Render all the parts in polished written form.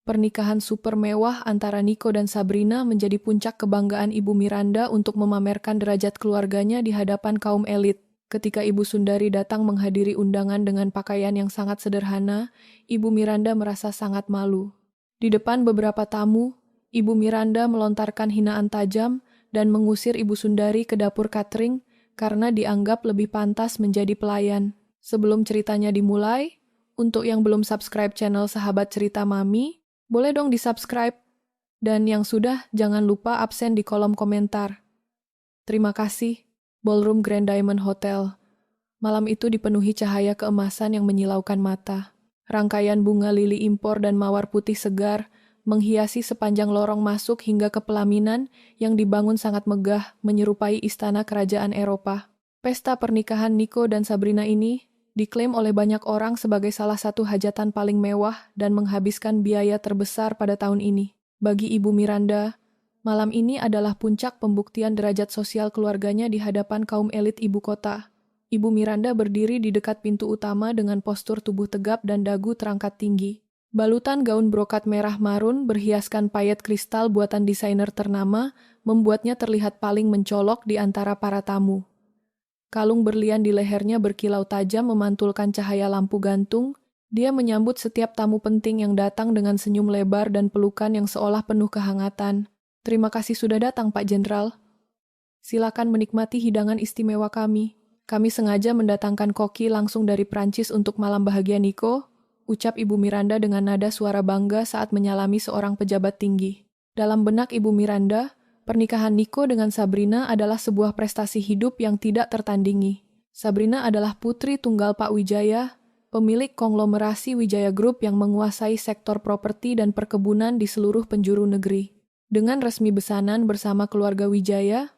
Pernikahan super mewah antara Nico dan Sabrina menjadi puncak kebanggaan Ibu Miranda untuk memamerkan derajat keluarganya di hadapan kaum elit. Ketika Ibu Sundari datang menghadiri undangan dengan pakaian yang sangat sederhana, Ibu Miranda merasa sangat malu. Di depan beberapa tamu, Ibu Miranda melontarkan hinaan tajam dan mengusir Ibu Sundari ke dapur catering karena dianggap lebih pantas menjadi pelayan. Sebelum ceritanya dimulai, untuk yang belum subscribe channel Sahabat Cerita Mami, boleh dong di-subscribe. Dan yang sudah, jangan lupa absen di kolom komentar. Terima kasih. Ballroom Grand Diamond Hotel. Malam itu dipenuhi cahaya keemasan yang menyilaukan mata. Rangkaian bunga lili impor dan mawar putih segar menghiasi sepanjang lorong masuk hingga ke pelaminan yang dibangun sangat megah menyerupai istana kerajaan Eropa. Pesta pernikahan Nico dan Sabrina ini diklaim oleh banyak orang sebagai salah satu hajatan paling mewah dan menghabiskan biaya terbesar pada tahun ini. Bagi Ibu Miranda, malam ini adalah puncak pembuktian derajat sosial keluarganya di hadapan kaum elit ibu kota. Ibu Miranda berdiri di dekat pintu utama dengan postur tubuh tegap dan dagu terangkat tinggi. Balutan gaun brokat merah marun berhiaskan payet kristal buatan desainer ternama membuatnya terlihat paling mencolok di antara para tamu. Kalung berlian di lehernya berkilau tajam memantulkan cahaya lampu gantung. Dia menyambut setiap tamu penting yang datang dengan senyum lebar dan pelukan yang seolah penuh kehangatan. Terima kasih sudah datang, Pak Jenderal. Silakan menikmati hidangan istimewa kami. Kami sengaja mendatangkan koki langsung dari Prancis untuk malam bahagia Nico, ucap Ibu Miranda dengan nada suara bangga saat menyalami seorang pejabat tinggi. Dalam benak Ibu Miranda, pernikahan Nico dengan Sabrina adalah sebuah prestasi hidup yang tidak tertandingi. Sabrina adalah putri tunggal Pak Wijaya, pemilik konglomerasi Wijaya Group yang menguasai sektor properti dan perkebunan di seluruh penjuru negeri. Dengan resmi besanan bersama keluarga Wijaya,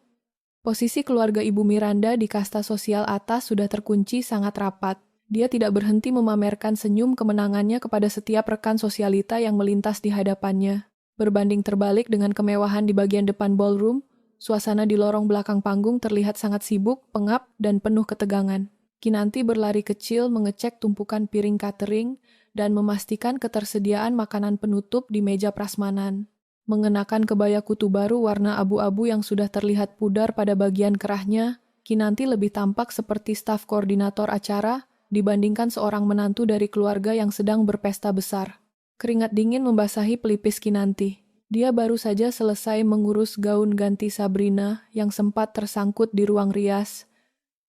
posisi keluarga Ibu Miranda di kasta sosial atas sudah terkunci sangat rapat. Dia tidak berhenti memamerkan senyum kemenangannya kepada setiap rekan sosialita yang melintas di hadapannya. Berbanding terbalik dengan kemewahan di bagian depan ballroom, suasana di lorong belakang panggung terlihat sangat sibuk, pengap, dan penuh ketegangan. Kinanti berlari kecil mengecek tumpukan piring catering dan memastikan ketersediaan makanan penutup di meja prasmanan. Mengenakan kebaya kutu baru warna abu-abu yang sudah terlihat pudar pada bagian kerahnya, Kinanti lebih tampak seperti staf koordinator acara dibandingkan seorang menantu dari keluarga yang sedang berpesta besar. Keringat dingin membasahi pelipis Kinanti. Dia baru saja selesai mengurus gaun ganti Sabrina yang sempat tersangkut di ruang rias,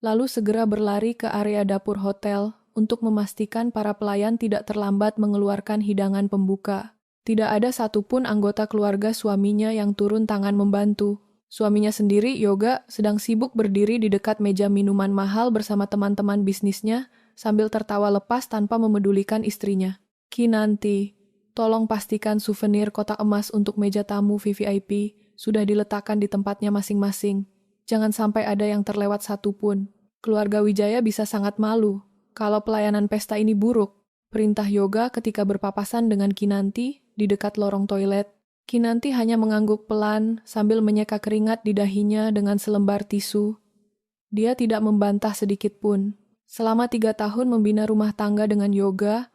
lalu segera berlari ke area dapur hotel untuk memastikan para pelayan tidak terlambat mengeluarkan hidangan pembuka. Tidak ada satupun anggota keluarga suaminya yang turun tangan membantu. Suaminya sendiri, Yoga, sedang sibuk berdiri di dekat meja minuman mahal bersama teman-teman bisnisnya sambil tertawa lepas tanpa memedulikan istrinya. Kinanti, tolong pastikan souvenir kotak emas untuk meja tamu VVIP sudah diletakkan di tempatnya masing-masing. Jangan sampai ada yang terlewat satupun. Keluarga Wijaya bisa sangat malu kalau pelayanan pesta ini buruk. Perintah Yoga ketika berpapasan dengan Kinanti di dekat lorong toilet. Kinanti hanya mengangguk pelan sambil menyeka keringat di dahinya dengan selembar tisu. Dia tidak membantah sedikit pun. Selama 3 tahun membina rumah tangga dengan Yoga,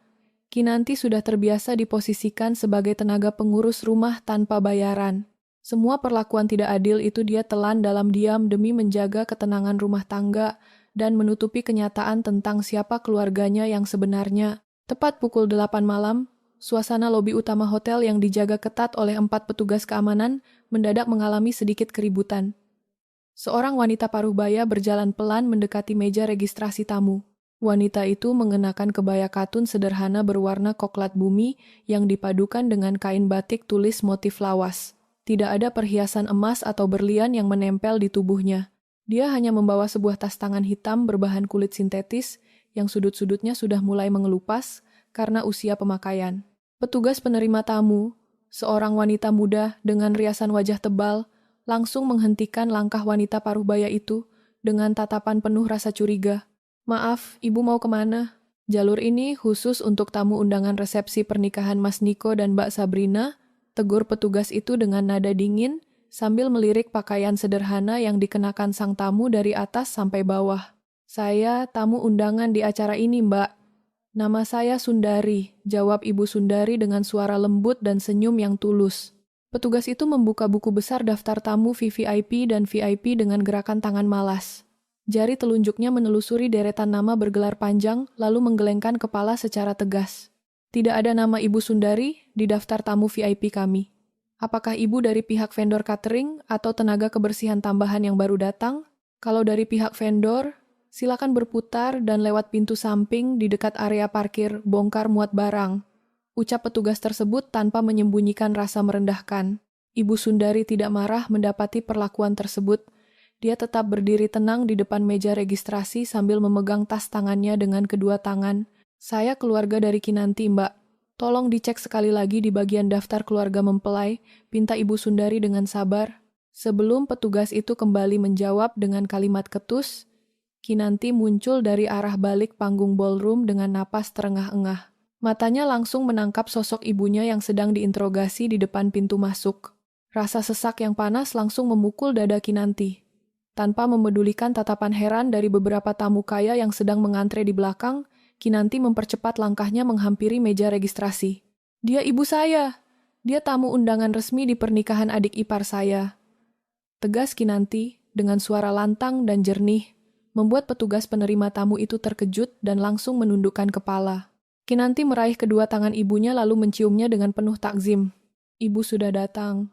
Kinanti sudah terbiasa diposisikan sebagai tenaga pengurus rumah tanpa bayaran. Semua perlakuan tidak adil itu dia telan dalam diam demi menjaga ketenangan rumah tangga dan menutupi kenyataan tentang siapa keluarganya yang sebenarnya. Tepat pukul 8 malam, suasana lobi utama hotel yang dijaga ketat oleh 4 petugas keamanan mendadak mengalami sedikit keributan. Seorang wanita paruh-baya berjalan pelan mendekati meja registrasi tamu. Wanita itu mengenakan kebaya katun sederhana berwarna koklat bumi yang dipadukan dengan kain batik tulis motif lawas. Tidak ada perhiasan emas atau berlian yang menempel di tubuhnya. Dia hanya membawa sebuah tas tangan hitam berbahan kulit sintetis yang sudut-sudutnya sudah mulai mengelupas karena usia pemakaian. Petugas penerima tamu, seorang wanita muda dengan riasan wajah tebal, langsung menghentikan langkah wanita paruh-baya itu dengan tatapan penuh rasa curiga. Maaf, ibu mau kemana? Jalur ini khusus untuk tamu undangan resepsi pernikahan Mas Niko dan Mbak Sabrina, tegur petugas itu dengan nada dingin sambil melirik pakaian sederhana yang dikenakan sang tamu dari atas sampai bawah. Saya tamu undangan di acara ini, Mbak. Nama saya Sundari, jawab Ibu Sundari dengan suara lembut dan senyum yang tulus. Petugas itu membuka buku besar daftar tamu VVIP dan VIP dengan gerakan tangan malas. Jari telunjuknya menelusuri deretan nama bergelar panjang, lalu menggelengkan kepala secara tegas. Tidak ada nama Ibu Sundari di daftar tamu VIP kami. Apakah Ibu dari pihak vendor catering atau tenaga kebersihan tambahan yang baru datang? Kalau dari pihak vendor, silakan berputar dan lewat pintu samping di dekat area parkir bongkar muat barang. Ucap petugas tersebut tanpa menyembunyikan rasa merendahkan. Ibu Sundari tidak marah mendapati perlakuan tersebut. Dia tetap berdiri tenang di depan meja registrasi sambil memegang tas tangannya dengan kedua tangan. Saya keluarga dari Kinanti, Mbak. Tolong dicek sekali lagi di bagian daftar keluarga mempelai, pinta Ibu Sundari dengan sabar. Sebelum petugas itu kembali menjawab dengan kalimat ketus, Kinanti muncul dari arah balik panggung ballroom dengan napas terengah-engah. Matanya langsung menangkap sosok ibunya yang sedang diinterogasi di depan pintu masuk. Rasa sesak yang panas langsung memukul dada Kinanti. Tanpa memedulikan tatapan heran dari beberapa tamu kaya yang sedang mengantre di belakang, Kinanti mempercepat langkahnya menghampiri meja registrasi. Dia ibu saya. Dia tamu undangan resmi di pernikahan adik ipar saya. Tegas Kinanti dengan suara lantang dan jernih, membuat petugas penerima tamu itu terkejut dan langsung menundukkan kepala. Kinanti meraih kedua tangan ibunya lalu menciumnya dengan penuh takzim. Ibu sudah datang.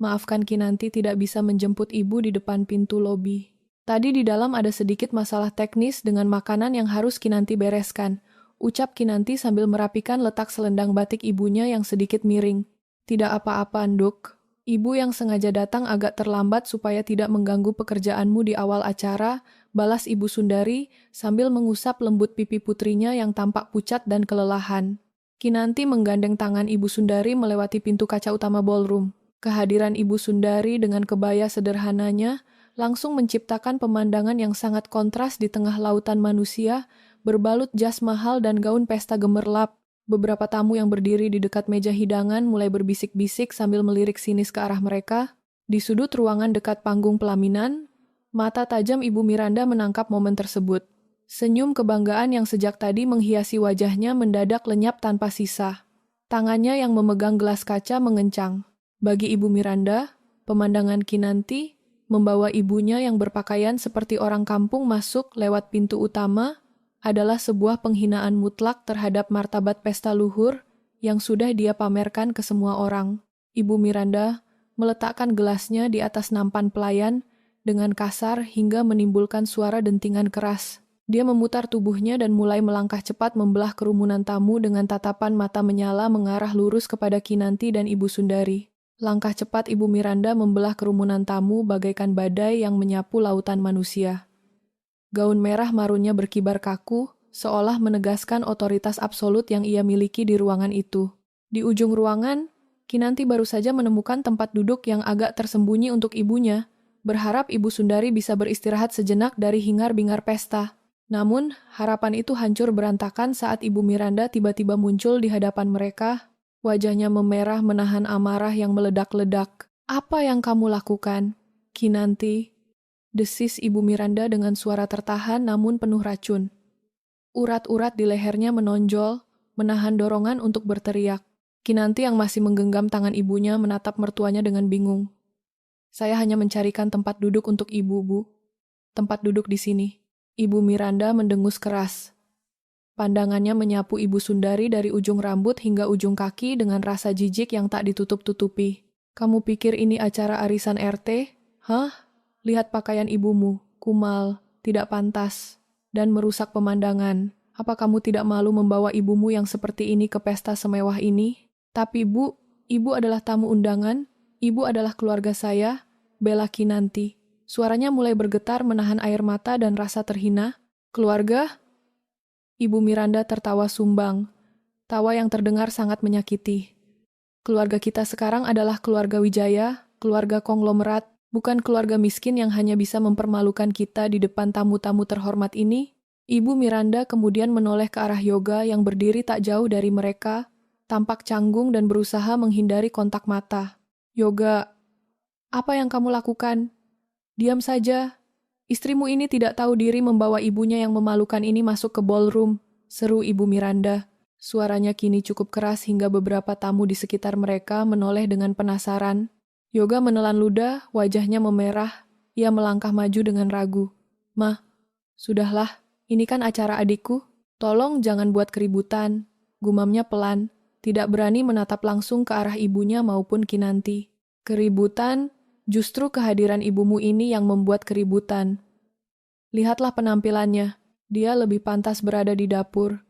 Maafkan Kinanti tidak bisa menjemput ibu di depan pintu lobi. Tadi di dalam ada sedikit masalah teknis dengan makanan yang harus Kinanti bereskan. Ucap Kinanti sambil merapikan letak selendang batik ibunya yang sedikit miring. Tidak apa-apa, Nduk. Ibu yang sengaja datang agak terlambat supaya tidak mengganggu pekerjaanmu di awal acara, balas Ibu Sundari sambil mengusap lembut pipi putrinya yang tampak pucat dan kelelahan. Kinanti menggandeng tangan Ibu Sundari melewati pintu kaca utama ballroom. Kehadiran Ibu Sundari dengan kebaya sederhananya langsung menciptakan pemandangan yang sangat kontras di tengah lautan manusia, berbalut jas mahal dan gaun pesta gemerlap. Beberapa tamu yang berdiri di dekat meja hidangan mulai berbisik-bisik sambil melirik sinis ke arah mereka. Di sudut ruangan dekat panggung pelaminan, mata tajam Ibu Miranda menangkap momen tersebut. Senyum kebanggaan yang sejak tadi menghiasi wajahnya mendadak lenyap tanpa sisa. Tangannya yang memegang gelas kaca mengencang. Bagi Ibu Miranda, pemandangan Kinanti membawa ibunya yang berpakaian seperti orang kampung masuk lewat pintu utama adalah sebuah penghinaan mutlak terhadap martabat pesta luhur yang sudah dia pamerkan ke semua orang. Ibu Miranda meletakkan gelasnya di atas nampan pelayan dengan kasar hingga menimbulkan suara dentingan keras. Dia memutar tubuhnya dan mulai melangkah cepat membelah kerumunan tamu dengan tatapan mata menyala mengarah lurus kepada Kinanti dan Ibu Sundari. Langkah cepat Ibu Miranda membelah kerumunan tamu bagaikan badai yang menyapu lautan manusia. Gaun merah marunnya berkibar kaku, seolah menegaskan otoritas absolut yang ia miliki di ruangan itu. Di ujung ruangan, Kinanti baru saja menemukan tempat duduk yang agak tersembunyi untuk ibunya, berharap Ibu Sundari bisa beristirahat sejenak dari hingar-bingar pesta. Namun, harapan itu hancur berantakan saat Ibu Miranda tiba-tiba muncul di hadapan mereka. Wajahnya memerah menahan amarah yang meledak-ledak. "Apa yang kamu lakukan, Kinanti?" desis Ibu Miranda dengan suara tertahan namun penuh racun. Urat-urat di lehernya menonjol, menahan dorongan untuk berteriak. Kinanti yang masih menggenggam tangan ibunya menatap mertuanya dengan bingung. "Saya hanya mencarikan tempat duduk untuk ibu, Bu. Tempat duduk di sini." Ibu Miranda mendengus keras. Pandangannya menyapu Ibu Sundari dari ujung rambut hingga ujung kaki dengan rasa jijik yang tak ditutup-tutupi. "Kamu pikir ini acara arisan RT? Hah? Lihat pakaian ibumu, kumal, tidak pantas, dan merusak pemandangan. Apa kamu tidak malu membawa ibumu yang seperti ini ke pesta semewah ini? Tapi Bu, ibu adalah tamu undangan, ibu adalah keluarga saya," bela Kinanti. Suaranya mulai bergetar menahan air mata dan rasa terhina. "Keluarga?" Ibu Miranda tertawa sumbang, tawa yang terdengar sangat menyakiti. "Keluarga kita sekarang adalah keluarga Wijaya, keluarga konglomerat, bukan keluarga miskin yang hanya bisa mempermalukan kita di depan tamu-tamu terhormat ini." Ibu Miranda kemudian menoleh ke arah Yoga yang berdiri tak jauh dari mereka, tampak canggung dan berusaha menghindari kontak mata. "Yoga, apa yang kamu lakukan? Diam saja. Istrimu ini tidak tahu diri membawa ibunya yang memalukan ini masuk ke ballroom. seru Ibu Miranda. Suaranya kini cukup keras hingga beberapa tamu di sekitar mereka menoleh dengan penasaran. Yoga menelan ludah, wajahnya memerah. Ia melangkah maju dengan ragu. "Ma, sudahlah, ini kan acara adikku. Tolong jangan buat keributan," gumamnya pelan, tidak berani menatap langsung ke arah ibunya maupun Kinanti. "Keributan? Justru kehadiran ibumu ini yang membuat keributan. Lihatlah penampilannya. Dia lebih pantas berada di dapur,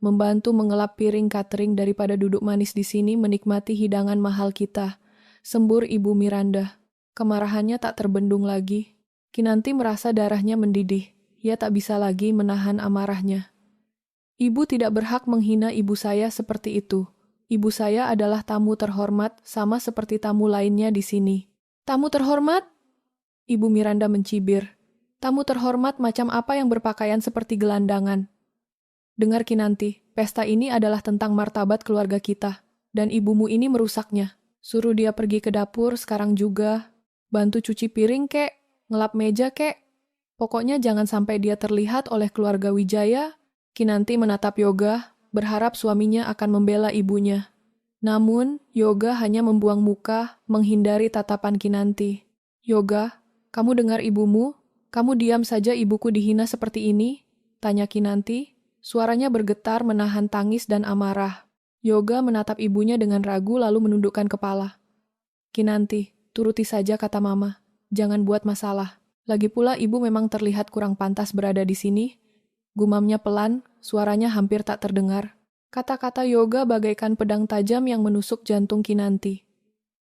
membantu mengelap piring catering daripada duduk manis di sini menikmati hidangan mahal kita," sembur Ibu Miranda. Kemarahannya tak terbendung lagi. Kinanti merasa darahnya mendidih. Ia tak bisa lagi menahan amarahnya. "Ibu tidak berhak menghina ibu saya seperti itu. Ibu saya adalah tamu terhormat sama seperti tamu lainnya di sini." "Tamu terhormat?" Ibu Miranda mencibir. "Tamu terhormat macam apa yang berpakaian seperti gelandangan?" "Dengar Kinanti, pesta ini adalah tentang martabat keluarga kita, dan ibumu ini merusaknya. Suruh dia pergi ke dapur sekarang juga. Bantu cuci piring kek, ngelap meja kek. Pokoknya jangan sampai dia terlihat oleh keluarga Wijaya." Kinanti menatap Yoga, berharap suaminya akan membela ibunya. Namun, Yoga hanya membuang muka, menghindari tatapan Kinanti. "Yoga, kamu dengar ibumu? Kamu diam saja ibuku dihina seperti ini?" tanya Kinanti. Suaranya bergetar menahan tangis dan amarah. Yoga menatap ibunya dengan ragu lalu menundukkan kepala. "Kinanti, turuti saja kata Mama. Jangan buat masalah. Lagi pula ibu memang terlihat kurang pantas berada di sini." Gumamnya pelan, suaranya hampir tak terdengar. Kata-kata Yoga bagaikan pedang tajam yang menusuk jantung Kinanti.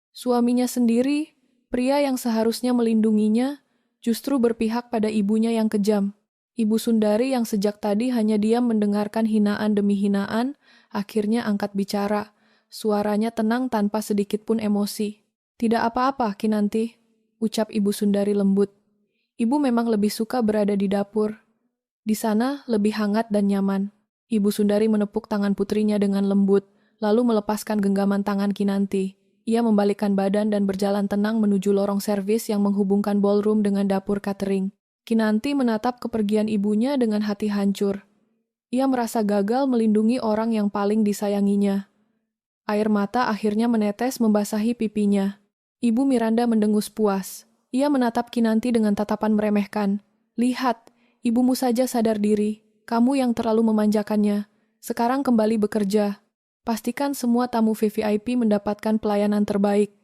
Suaminya sendiri, pria yang seharusnya melindunginya, justru berpihak pada ibunya yang kejam. Ibu Sundari yang sejak tadi hanya diam mendengarkan hinaan demi hinaan, akhirnya angkat bicara. Suaranya tenang tanpa sedikit pun emosi. "Tidak apa-apa, Kinanti," ucap Ibu Sundari lembut. "Ibu memang lebih suka berada di dapur. Di sana lebih hangat dan nyaman." Ibu Sundari menepuk tangan putrinya dengan lembut, lalu melepaskan genggaman tangan Kinanti. Ia membalikkan badan dan berjalan tenang menuju lorong servis yang menghubungkan ballroom dengan dapur catering. Kinanti menatap kepergian ibunya dengan hati hancur. Ia merasa gagal melindungi orang yang paling disayanginya. Air mata akhirnya menetes membasahi pipinya. Ibu Miranda mendengus puas. Ia menatap Kinanti dengan tatapan meremehkan. "Lihat, ibumu saja sadar diri. Kamu yang terlalu memanjakannya. Sekarang kembali bekerja. Pastikan semua tamu VVIP mendapatkan pelayanan terbaik.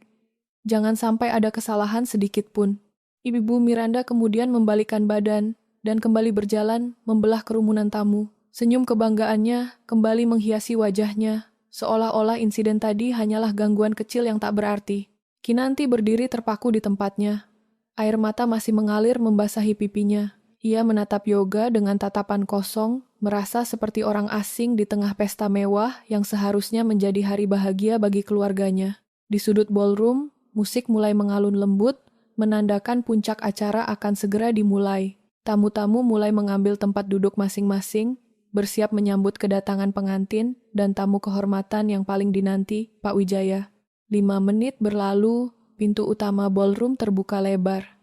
Jangan sampai ada kesalahan sedikit pun." Ibu Miranda kemudian membalikkan badan dan kembali berjalan membelah kerumunan tamu. Senyum kebanggaannya kembali menghiasi wajahnya, seolah-olah insiden tadi hanyalah gangguan kecil yang tak berarti. Kinanti berdiri terpaku di tempatnya. Air mata masih mengalir membasahi pipinya. Ia menatap Yoga dengan tatapan kosong, merasa seperti orang asing di tengah pesta mewah yang seharusnya menjadi hari bahagia bagi keluarganya. Di sudut ballroom, musik mulai mengalun lembut, menandakan puncak acara akan segera dimulai. Tamu-tamu mulai mengambil tempat duduk masing-masing, bersiap menyambut kedatangan pengantin dan tamu kehormatan yang paling dinanti, Pak Wijaya. 5 menit berlalu, pintu utama ballroom terbuka lebar.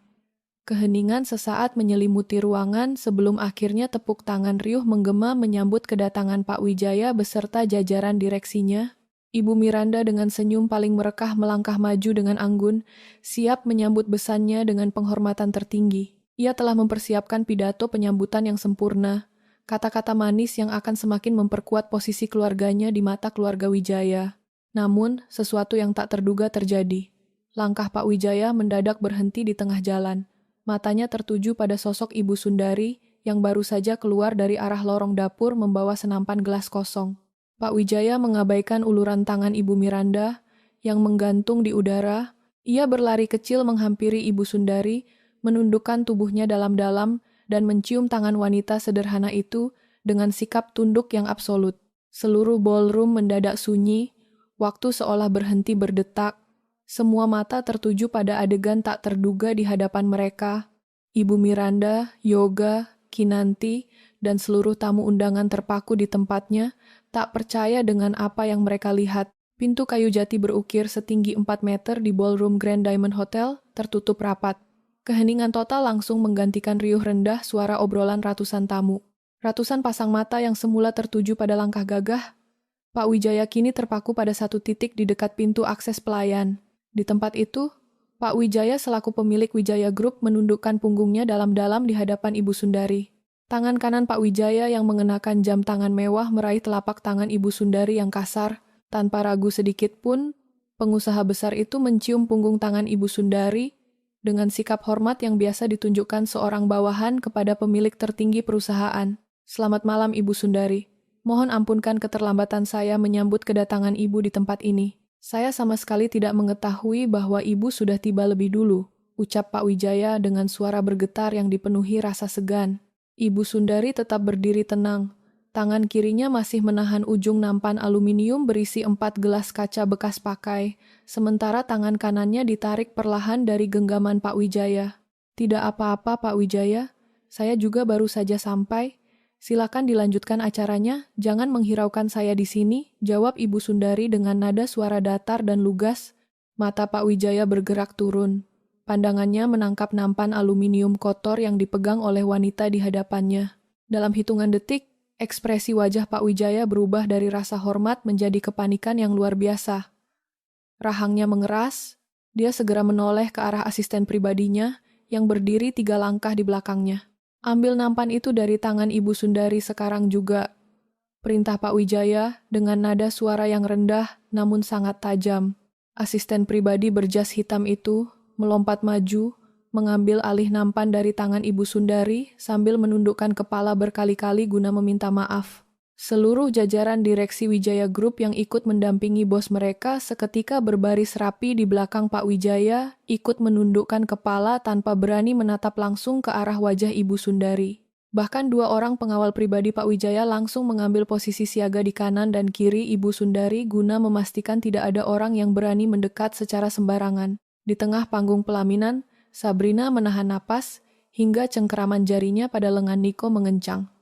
Keheningan sesaat menyelimuti ruangan sebelum akhirnya tepuk tangan riuh menggema menyambut kedatangan Pak Wijaya beserta jajaran direksinya. Ibu Miranda dengan senyum paling merekah melangkah maju dengan anggun, siap menyambut besannya dengan penghormatan tertinggi. Ia telah mempersiapkan pidato penyambutan yang sempurna, kata-kata manis yang akan semakin memperkuat posisi keluarganya di mata keluarga Wijaya. Namun, sesuatu yang tak terduga terjadi. Langkah Pak Wijaya mendadak berhenti di tengah jalan. Matanya tertuju pada sosok Ibu Sundari yang baru saja keluar dari arah lorong dapur membawa senampan gelas kosong. Pak Wijaya mengabaikan uluran tangan Ibu Miranda yang menggantung di udara. Ia berlari kecil menghampiri Ibu Sundari, menundukkan tubuhnya dalam-dalam dan mencium tangan wanita sederhana itu dengan sikap tunduk yang absolut. Seluruh ballroom mendadak sunyi, waktu seolah berhenti berdetak. Semua mata tertuju pada adegan tak terduga di hadapan mereka. Ibu Miranda, Yoga, Kinanti, dan seluruh tamu undangan terpaku di tempatnya, tak percaya dengan apa yang mereka lihat. Pintu kayu jati berukir setinggi 4 meter di ballroom Grand Diamond Hotel tertutup rapat. Keheningan total langsung menggantikan riuh rendah suara obrolan ratusan tamu. Ratusan pasang mata yang semula tertuju pada langkah gagah, Pak Wijaya kini terpaku pada satu titik di dekat pintu akses pelayan. Di tempat itu, Pak Wijaya selaku pemilik Wijaya Group menundukkan punggungnya dalam-dalam di hadapan Ibu Sundari. Tangan kanan Pak Wijaya yang mengenakan jam tangan mewah meraih telapak tangan Ibu Sundari yang kasar. Tanpa ragu sedikit pun, pengusaha besar itu mencium punggung tangan Ibu Sundari dengan sikap hormat yang biasa ditunjukkan seorang bawahan kepada pemilik tertinggi perusahaan. Selamat malam Ibu Sundari. Mohon ampunkan keterlambatan saya menyambut kedatangan Ibu di tempat ini. Saya sama sekali tidak mengetahui bahwa Ibu sudah tiba lebih dulu, ucap Pak Wijaya dengan suara bergetar yang dipenuhi rasa segan. Ibu Sundari tetap berdiri tenang. Tangan kirinya masih menahan ujung nampan aluminium berisi 4 gelas kaca bekas pakai, sementara tangan kanannya ditarik perlahan dari genggaman Pak Wijaya. Tidak apa-apa Pak Wijaya, saya juga baru saja sampai. Silakan dilanjutkan acaranya, jangan menghiraukan saya di sini, jawab Ibu Sundari dengan nada suara datar dan lugas. Mata Pak Wijaya bergerak turun. Pandangannya menangkap nampan aluminium kotor yang dipegang oleh wanita di hadapannya. Dalam hitungan detik, ekspresi wajah Pak Wijaya berubah dari rasa hormat menjadi kepanikan yang luar biasa. Rahangnya mengeras, dia segera menoleh ke arah asisten pribadinya yang berdiri 3 langkah di belakangnya. Ambil nampan itu dari tangan Ibu Sundari sekarang juga, perintah Pak Wijaya dengan nada suara yang rendah namun sangat tajam. Asisten pribadi berjas hitam itu melompat maju, mengambil alih nampan dari tangan Ibu Sundari sambil menundukkan kepala berkali-kali guna meminta maaf. Seluruh jajaran direksi Wijaya Group yang ikut mendampingi bos mereka seketika berbaris rapi di belakang Pak Wijaya, ikut menundukkan kepala tanpa berani menatap langsung ke arah wajah Ibu Sundari. Bahkan 2 orang pengawal pribadi Pak Wijaya langsung mengambil posisi siaga di kanan dan kiri Ibu Sundari guna memastikan tidak ada orang yang berani mendekat secara sembarangan. Di tengah panggung pelaminan, Sabrina menahan napas hingga cengkeraman jarinya pada lengan Niko mengencang.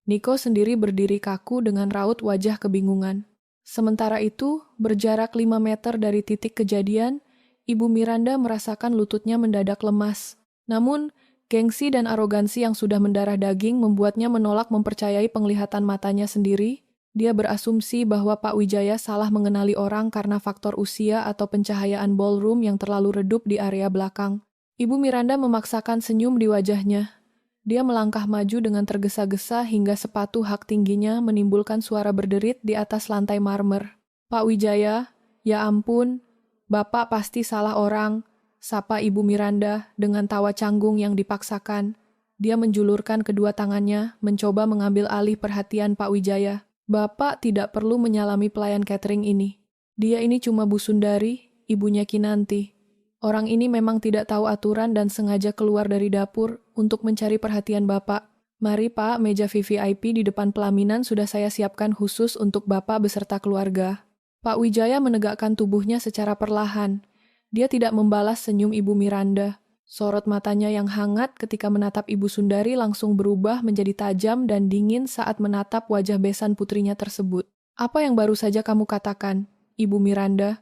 Niko sendiri berdiri kaku dengan raut wajah kebingungan. Sementara itu, berjarak 5 meter dari titik kejadian, Ibu Miranda merasakan lututnya mendadak lemas. Namun, gengsi dan arogansi yang sudah mendarah daging membuatnya menolak mempercayai penglihatan matanya sendiri. Dia berasumsi bahwa Pak Wijaya salah mengenali orang karena faktor usia atau pencahayaan ballroom yang terlalu redup di area belakang. Ibu Miranda memaksakan senyum di wajahnya. Dia melangkah maju dengan tergesa-gesa hingga sepatu hak tingginya menimbulkan suara berderit di atas lantai marmer. Pak Wijaya, ya ampun, Bapak pasti salah orang, sapa Ibu Miranda dengan tawa canggung yang dipaksakan. Dia menjulurkan kedua tangannya, mencoba mengambil alih perhatian Pak Wijaya. Bapak tidak perlu menyalami pelayan catering ini. Dia ini cuma Bu Sundari, ibunya Kinanti. Orang ini memang tidak tahu aturan dan sengaja keluar dari dapur untuk mencari perhatian Bapak. Mari Pak, meja VVIP di depan pelaminan sudah saya siapkan khusus untuk Bapak beserta keluarga. Pak Wijaya menegakkan tubuhnya secara perlahan. Dia tidak membalas senyum Ibu Miranda. Sorot matanya yang hangat ketika menatap Ibu Sundari langsung berubah menjadi tajam dan dingin saat menatap wajah besan putrinya tersebut. Apa yang baru saja kamu katakan, Ibu Miranda?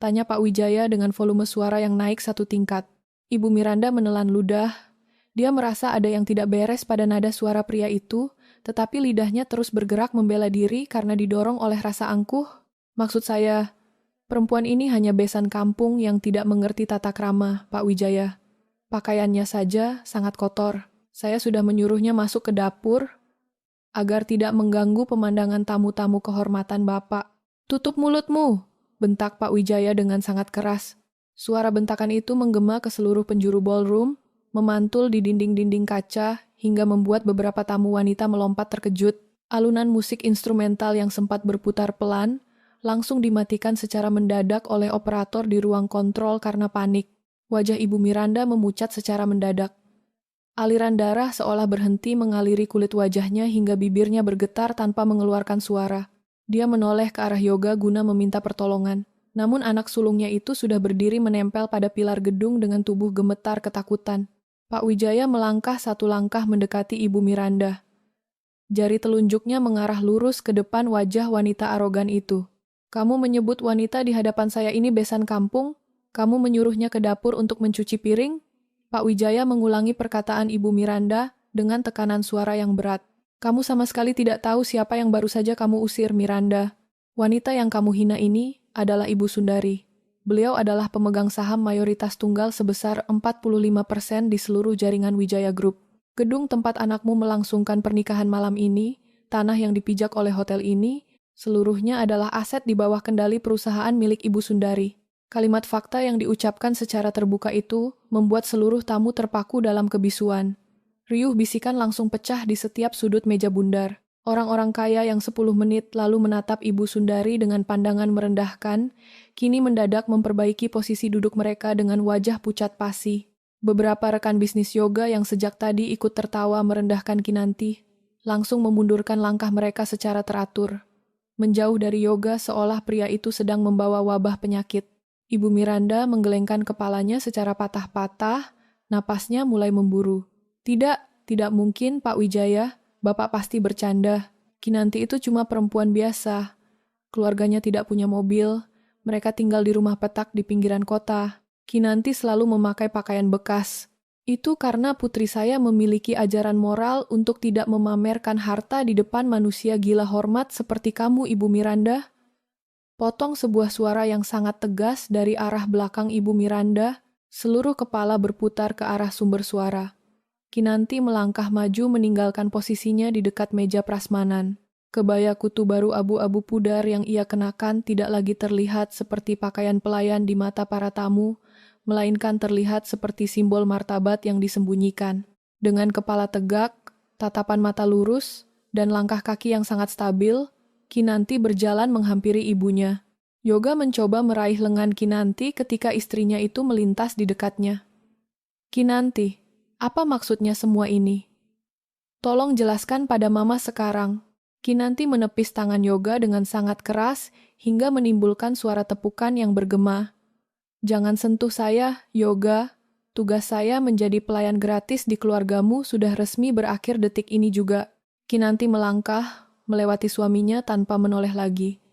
Tanya Pak Wijaya dengan volume suara yang naik 1 tingkat. Ibu Miranda menelan ludah. Dia merasa ada yang tidak beres pada nada suara pria itu, tetapi lidahnya terus bergerak membela diri karena didorong oleh rasa angkuh. Maksud saya, perempuan ini hanya besan kampung yang tidak mengerti tata krama, Pak Wijaya. Pakaiannya saja sangat kotor. Saya sudah menyuruhnya masuk ke dapur agar tidak mengganggu pemandangan tamu-tamu kehormatan Bapak. Tutup mulutmu! Bentak Pak Wijaya dengan sangat keras. Suara bentakan itu menggema ke seluruh penjuru ballroom, memantul di dinding-dinding kaca, hingga membuat beberapa tamu wanita melompat terkejut. Alunan musik instrumental yang sempat berputar pelan, langsung dimatikan secara mendadak oleh operator di ruang kontrol karena panik. Wajah Ibu Miranda memucat secara mendadak. Aliran darah seolah berhenti mengaliri kulit wajahnya hingga bibirnya bergetar tanpa mengeluarkan suara. Dia menoleh ke arah Yoga guna meminta pertolongan. Namun anak sulungnya itu sudah berdiri menempel pada pilar gedung dengan tubuh gemetar ketakutan. Pak Wijaya melangkah 1 langkah mendekati Ibu Miranda. Jari telunjuknya mengarah lurus ke depan wajah wanita arogan itu. Kamu menyebut wanita di hadapan saya ini besan kampung? Kamu menyuruhnya ke dapur untuk mencuci piring? Pak Wijaya mengulangi perkataan Ibu Miranda dengan tekanan suara yang berat. Kamu sama sekali tidak tahu siapa yang baru saja kamu usir, Miranda. Wanita yang kamu hina ini adalah Ibu Sundari. Beliau adalah pemegang saham mayoritas tunggal sebesar 45% di seluruh jaringan Wijaya Group. Gedung tempat anakmu melangsungkan pernikahan malam ini, tanah yang dipijak oleh hotel ini, seluruhnya adalah aset di bawah kendali perusahaan milik Ibu Sundari. Kalimat fakta yang diucapkan secara terbuka itu membuat seluruh tamu terpaku dalam kebisuan. Riuh bisikan langsung pecah di setiap sudut meja bundar. Orang-orang kaya yang 10 menit lalu menatap Ibu Sundari dengan pandangan merendahkan, kini mendadak memperbaiki posisi duduk mereka dengan wajah pucat pasi. Beberapa rekan bisnis yoga yang sejak tadi ikut tertawa merendahkan Kinanti, langsung memundurkan langkah mereka secara teratur. Menjauh dari yoga seolah pria itu sedang membawa wabah penyakit. Ibu Miranda menggelengkan kepalanya secara patah-patah, napasnya mulai memburu. Tidak mungkin, Pak Wijaya. Bapak pasti bercanda. Kinanti itu cuma perempuan biasa. Keluarganya tidak punya mobil. Mereka tinggal di rumah petak di pinggiran kota. Kinanti selalu memakai pakaian bekas. Itu karena putri saya memiliki ajaran moral untuk tidak memamerkan harta di depan manusia gila hormat seperti kamu, Ibu Miranda. Potong sebuah suara yang sangat tegas dari arah belakang Ibu Miranda. Seluruh kepala berputar ke arah sumber suara. Kinanti melangkah maju meninggalkan posisinya di dekat meja prasmanan. Kebaya kutu baru abu-abu pudar yang ia kenakan tidak lagi terlihat seperti pakaian pelayan di mata para tamu, melainkan terlihat seperti simbol martabat yang disembunyikan. Dengan kepala tegak, tatapan mata lurus, dan langkah kaki yang sangat stabil, Kinanti berjalan menghampiri ibunya. Yoga mencoba meraih lengan Kinanti ketika istrinya itu melintas di dekatnya. Kinanti, apa maksudnya semua ini? Tolong jelaskan pada Mama sekarang. Kinanti menepis tangan Yoga dengan sangat keras hingga menimbulkan suara tepukan yang bergema. Jangan sentuh saya, Yoga. Tugas saya menjadi pelayan gratis di keluargamu sudah resmi berakhir detik ini juga. Kinanti melangkah, melewati suaminya tanpa menoleh lagi.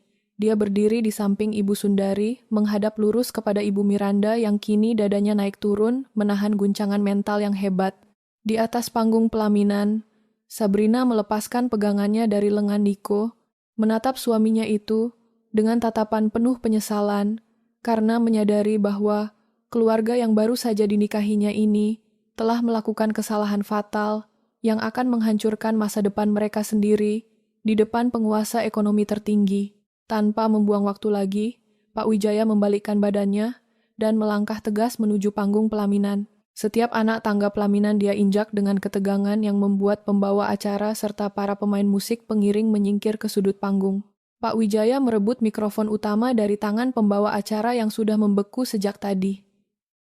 Dia berdiri di samping Ibu Sundari, menghadap lurus kepada Ibu Miranda yang kini dadanya naik turun, menahan guncangan mental yang hebat. Di atas panggung pelaminan, Sabrina melepaskan pegangannya dari lengan Niko, menatap suaminya itu dengan tatapan penuh penyesalan, karena menyadari bahwa keluarga yang baru saja dinikahinya ini telah melakukan kesalahan fatal yang akan menghancurkan masa depan mereka sendiri di depan penguasa ekonomi tertinggi. Tanpa membuang waktu lagi, Pak Wijaya membalikkan badannya dan melangkah tegas menuju panggung pelaminan. Setiap anak tangga pelaminan dia injak dengan ketegangan yang membuat pembawa acara serta para pemain musik pengiring menyingkir ke sudut panggung. Pak Wijaya merebut mikrofon utama dari tangan pembawa acara yang sudah membeku sejak tadi.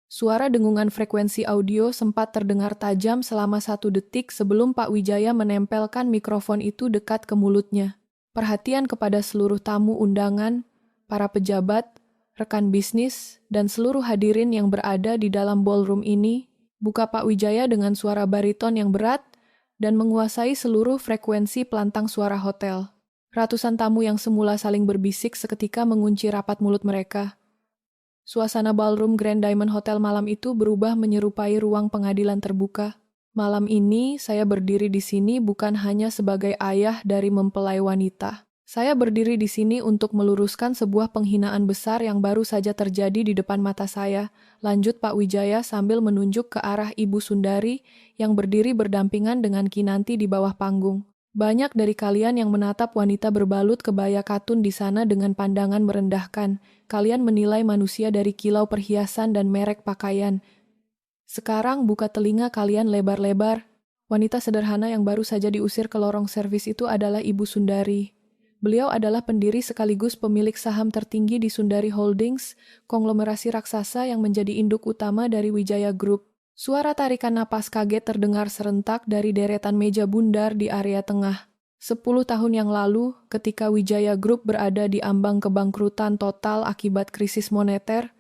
Suara dengungan frekuensi audio sempat terdengar tajam selama 1 detik sebelum Pak Wijaya menempelkan mikrofon itu dekat ke mulutnya. Perhatian kepada seluruh tamu undangan, para pejabat, rekan bisnis, dan seluruh hadirin yang berada di dalam ballroom ini, buka Pak Wijaya dengan suara bariton yang berat dan menguasai seluruh frekuensi pelantang suara hotel. Ratusan tamu yang semula saling berbisik seketika mengunci rapat mulut mereka. Suasana ballroom Grand Diamond Hotel malam itu berubah menyerupai ruang pengadilan terbuka. Malam ini, saya berdiri di sini bukan hanya sebagai ayah dari mempelai wanita. Saya berdiri di sini untuk meluruskan sebuah penghinaan besar yang baru saja terjadi di depan mata saya, lanjut Pak Wijaya sambil menunjuk ke arah Ibu Sundari yang berdiri berdampingan dengan Kinanti di bawah panggung. Banyak dari kalian yang menatap wanita berbalut kebaya katun di sana dengan pandangan merendahkan. Kalian menilai manusia dari kilau perhiasan dan merek pakaian. Sekarang buka telinga kalian lebar-lebar. Wanita sederhana yang baru saja diusir ke lorong servis itu adalah Ibu Sundari. Beliau adalah pendiri sekaligus pemilik saham tertinggi di Sundari Holdings, konglomerasi raksasa yang menjadi induk utama dari Wijaya Group. Suara tarikan napas kaget terdengar serentak dari deretan meja bundar di area tengah. 10 tahun yang lalu, ketika Wijaya Group berada di ambang kebangkrutan total akibat krisis moneter,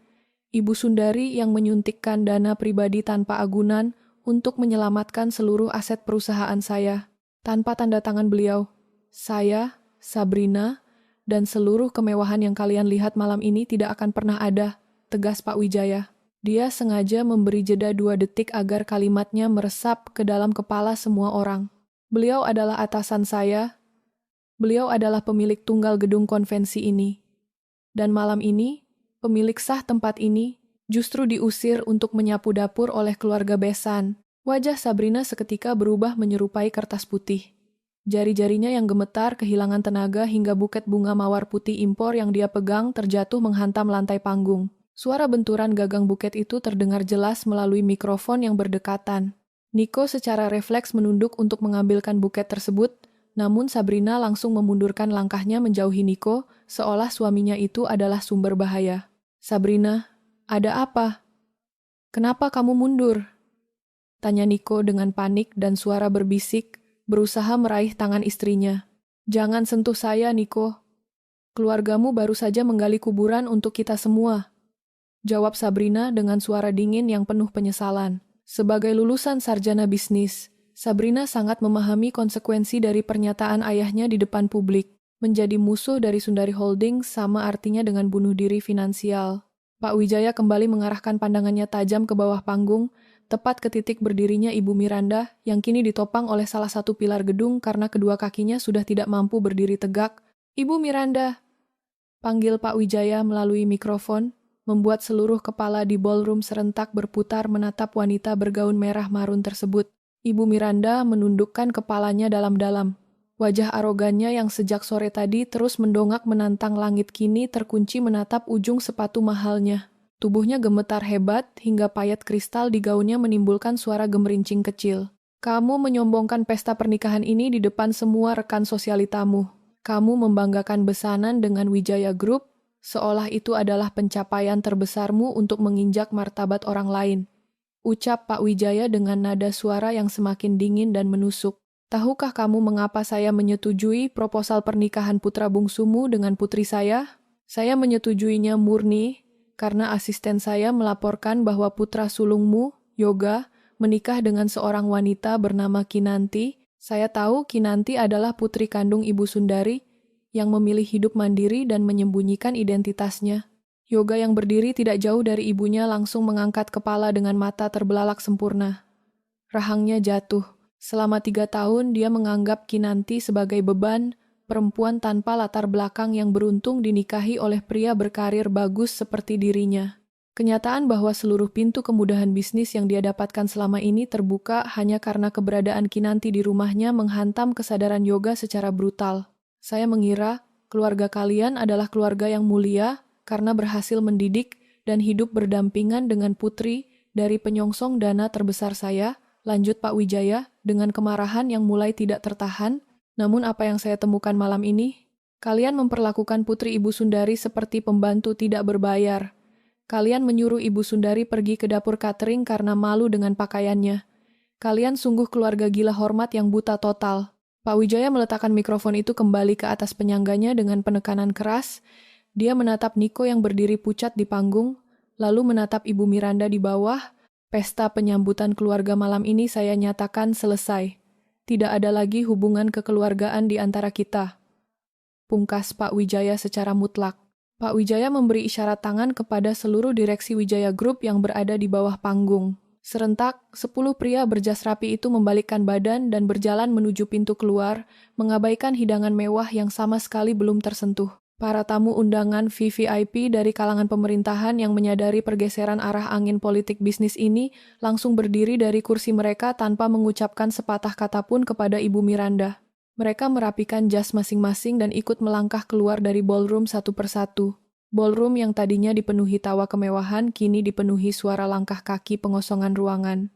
Ibu Sundari yang menyuntikkan dana pribadi tanpa agunan untuk menyelamatkan seluruh aset perusahaan saya. Tanpa tanda tangan beliau, saya, Sabrina, dan seluruh kemewahan yang kalian lihat malam ini tidak akan pernah ada, tegas Pak Wijaya. Dia sengaja memberi jeda 2 detik agar kalimatnya meresap ke dalam kepala semua orang. Beliau adalah atasan saya. Beliau adalah pemilik tunggal gedung konvensi ini. Dan malam ini, pemilik sah tempat ini justru diusir untuk menyapu dapur oleh keluarga besan. Wajah Sabrina seketika berubah menyerupai kertas putih. Jari-jarinya yang gemetar kehilangan tenaga hingga buket bunga mawar putih impor yang dia pegang terjatuh menghantam lantai panggung. Suara benturan gagang buket itu terdengar jelas melalui mikrofon yang berdekatan. Nico secara refleks menunduk untuk mengambilkan buket tersebut, namun Sabrina langsung memundurkan langkahnya menjauhi Nico, seolah suaminya itu adalah sumber bahaya. "Sabrina, ada apa? Kenapa kamu mundur?" tanya Nico dengan panik dan suara berbisik, berusaha meraih tangan istrinya. "Jangan sentuh saya, Nico. Keluargamu baru saja menggali kuburan untuk kita semua," jawab Sabrina dengan suara dingin yang penuh penyesalan. Sebagai lulusan sarjana bisnis, Sabrina sangat memahami konsekuensi dari pernyataan ayahnya di depan publik. Menjadi musuh dari Sundari Holding sama artinya dengan bunuh diri finansial. Pak Wijaya kembali mengarahkan pandangannya tajam ke bawah panggung, tepat ke titik berdirinya Ibu Miranda yang kini ditopang oleh salah satu pilar gedung karena kedua kakinya sudah tidak mampu berdiri tegak. "Ibu Miranda," panggil Pak Wijaya melalui mikrofon, membuat seluruh kepala di ballroom serentak berputar menatap wanita bergaun merah marun tersebut. Ibu Miranda menundukkan kepalanya dalam-dalam. Wajah arogannya yang sejak sore tadi terus mendongak menantang langit kini terkunci menatap ujung sepatu mahalnya. Tubuhnya gemetar hebat hingga payet kristal di gaunnya menimbulkan suara gemerincing kecil. "Kamu menyombongkan pesta pernikahan ini di depan semua rekan sosialitamu. Kamu membanggakan besanan dengan Wijaya Group, seolah itu adalah pencapaian terbesarmu untuk menginjak martabat orang lain," ucap Pak Wijaya dengan nada suara yang semakin dingin dan menusuk. "Tahukah kamu mengapa saya menyetujui proposal pernikahan putra bungsumu dengan putri saya? Saya menyetujuinya murni karena asisten saya melaporkan bahwa putra sulungmu, Yoga, menikah dengan seorang wanita bernama Kinanti. Saya tahu Kinanti adalah putri kandung Ibu Sundari yang memilih hidup mandiri dan menyembunyikan identitasnya." Yoga yang berdiri tidak jauh dari ibunya langsung mengangkat kepala dengan mata terbelalak sempurna. Rahangnya jatuh. Selama 3 tahun dia menganggap Kinanti sebagai beban, perempuan tanpa latar belakang yang beruntung dinikahi oleh pria berkarir bagus seperti dirinya. Kenyataan bahwa seluruh pintu kemudahan bisnis yang dia dapatkan selama ini terbuka hanya karena keberadaan Kinanti di rumahnya menghantam kesadaran Yoga secara brutal. "Saya mengira keluarga kalian adalah keluarga yang mulia karena berhasil mendidik dan hidup berdampingan dengan putri dari penyongsong dana terbesar saya," lanjut Pak Wijaya dengan kemarahan yang mulai tidak tertahan. "Namun apa yang saya temukan malam ini? Kalian memperlakukan putri Ibu Sundari seperti pembantu tidak berbayar. Kalian menyuruh Ibu Sundari pergi ke dapur catering karena malu dengan pakaiannya. Kalian sungguh keluarga gila hormat yang buta total." Pak Wijaya meletakkan mikrofon itu kembali ke atas penyangganya dengan penekanan keras. Dia menatap Nico yang berdiri pucat di panggung, lalu menatap Ibu Miranda di bawah. "Pesta penyambutan keluarga malam ini saya nyatakan selesai. Tidak ada lagi hubungan kekeluargaan di antara kita," pungkas Pak Wijaya secara mutlak. Pak Wijaya memberi isyarat tangan kepada seluruh direksi Wijaya Group yang berada di bawah panggung. Serentak, 10 pria berjas rapi itu membalikkan badan dan berjalan menuju pintu keluar, mengabaikan hidangan mewah yang sama sekali belum tersentuh. Para tamu undangan VVIP dari kalangan pemerintahan yang menyadari pergeseran arah angin politik bisnis ini langsung berdiri dari kursi mereka tanpa mengucapkan sepatah kata pun kepada Ibu Miranda. Mereka merapikan jas masing-masing dan ikut melangkah keluar dari ballroom satu persatu. Ballroom yang tadinya dipenuhi tawa kemewahan kini dipenuhi suara langkah kaki pengosongan ruangan.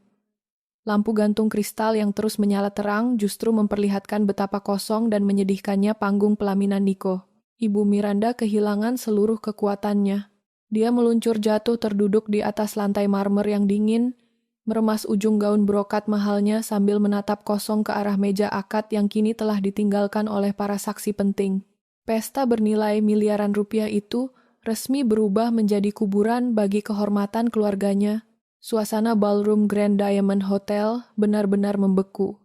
Lampu gantung kristal yang terus menyala terang justru memperlihatkan betapa kosong dan menyedihkannya panggung pelaminan Nico. Ibu Miranda kehilangan seluruh kekuatannya. Dia meluncur jatuh terduduk di atas lantai marmer yang dingin, meremas ujung gaun brokat mahalnya sambil menatap kosong ke arah meja akad yang kini telah ditinggalkan oleh para saksi penting. Pesta bernilai miliaran rupiah itu resmi berubah menjadi kuburan bagi kehormatan keluarganya. Suasana ballroom Grand Diamond Hotel benar-benar membeku.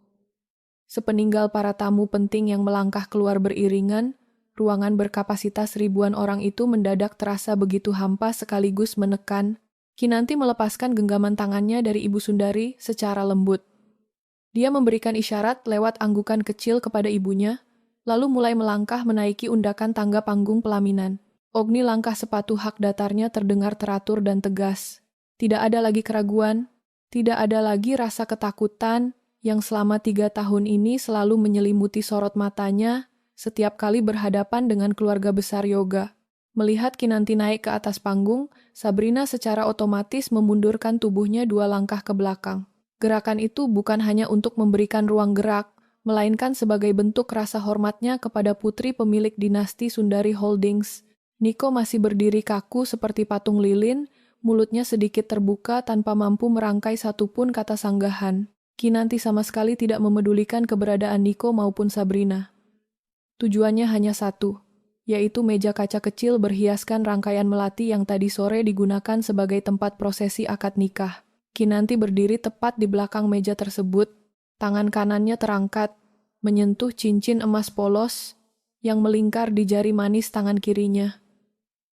Sepeninggal para tamu penting yang melangkah keluar beriringan, ruangan berkapasitas ribuan orang itu mendadak terasa begitu hampa sekaligus menekan. Kinanti melepaskan genggaman tangannya dari Ibu Sundari secara lembut. Dia memberikan isyarat lewat anggukan kecil kepada ibunya, lalu mulai melangkah menaiki undakan tangga panggung pelaminan. Ogni langkah sepatu hak datarnya terdengar teratur dan tegas. Tidak ada lagi keraguan, tidak ada lagi rasa ketakutan yang selama 3 tahun ini selalu menyelimuti sorot matanya setiap kali berhadapan dengan keluarga besar Yoga. Melihat Kinanti naik ke atas panggung, Sabrina secara otomatis memundurkan tubuhnya 2 langkah ke belakang. Gerakan itu bukan hanya untuk memberikan ruang gerak, melainkan sebagai bentuk rasa hormatnya kepada putri pemilik dinasti Sundari Holdings. Niko masih berdiri kaku seperti patung lilin, mulutnya sedikit terbuka tanpa mampu merangkai satupun kata sanggahan. Kinanti sama sekali tidak memedulikan keberadaan Niko maupun Sabrina. Tujuannya hanya satu, yaitu meja kaca kecil berhiaskan rangkaian melati yang tadi sore digunakan sebagai tempat prosesi akad nikah. Kinanti berdiri tepat di belakang meja tersebut, tangan kanannya terangkat, menyentuh cincin emas polos yang melingkar di jari manis tangan kirinya.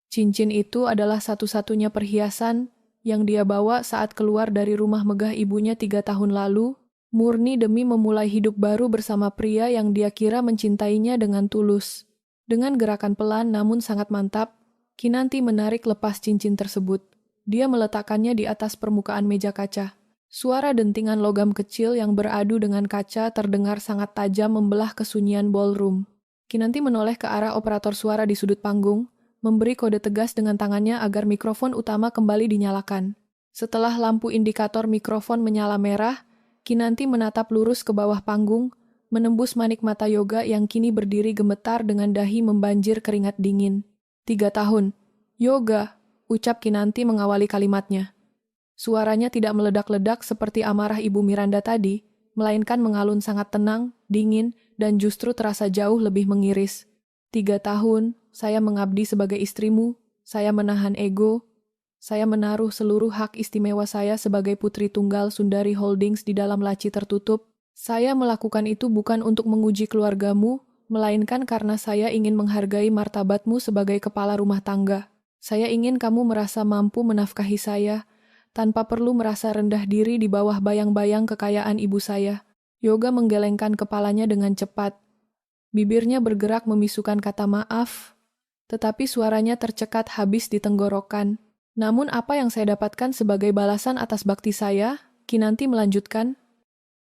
Cincin itu adalah satu-satunya perhiasan yang dia bawa saat keluar dari rumah megah ibunya 3 tahun lalu, murni demi memulai hidup baru bersama pria yang dia kira mencintainya dengan tulus. Dengan gerakan pelan namun sangat mantap, Kinanti menarik lepas cincin tersebut. Dia meletakkannya di atas permukaan meja kaca. Suara dentingan logam kecil yang beradu dengan kaca terdengar sangat tajam membelah kesunyian ballroom. Kinanti menoleh ke arah operator suara di sudut panggung, memberi kode tegas dengan tangannya agar mikrofon utama kembali dinyalakan. Setelah lampu indikator mikrofon menyala merah, Kinanti menatap lurus ke bawah panggung, menembus manik mata Yoga yang kini berdiri gemetar dengan dahi membanjir keringat dingin. 3 tahun. Yoga, ucap Kinanti mengawali kalimatnya. Suaranya tidak meledak-ledak seperti amarah Ibu Miranda tadi, melainkan mengalun sangat tenang, dingin, dan justru terasa jauh lebih mengiris. 3 tahun, saya mengabdi sebagai istrimu, saya menahan ego, saya menaruh seluruh hak istimewa saya sebagai putri tunggal Sundari Holdings di dalam laci tertutup. Saya melakukan itu bukan untuk menguji keluargamu, melainkan karena saya ingin menghargai martabatmu sebagai kepala rumah tangga. Saya ingin kamu merasa mampu menafkahi saya, tanpa perlu merasa rendah diri di bawah bayang-bayang kekayaan ibu saya. Yoga menggelengkan kepalanya dengan cepat. Bibirnya bergerak memisukan kata maaf, tetapi suaranya tercekat habis di tenggorokan. Namun apa yang saya dapatkan sebagai balasan atas bakti saya? Kinanti melanjutkan.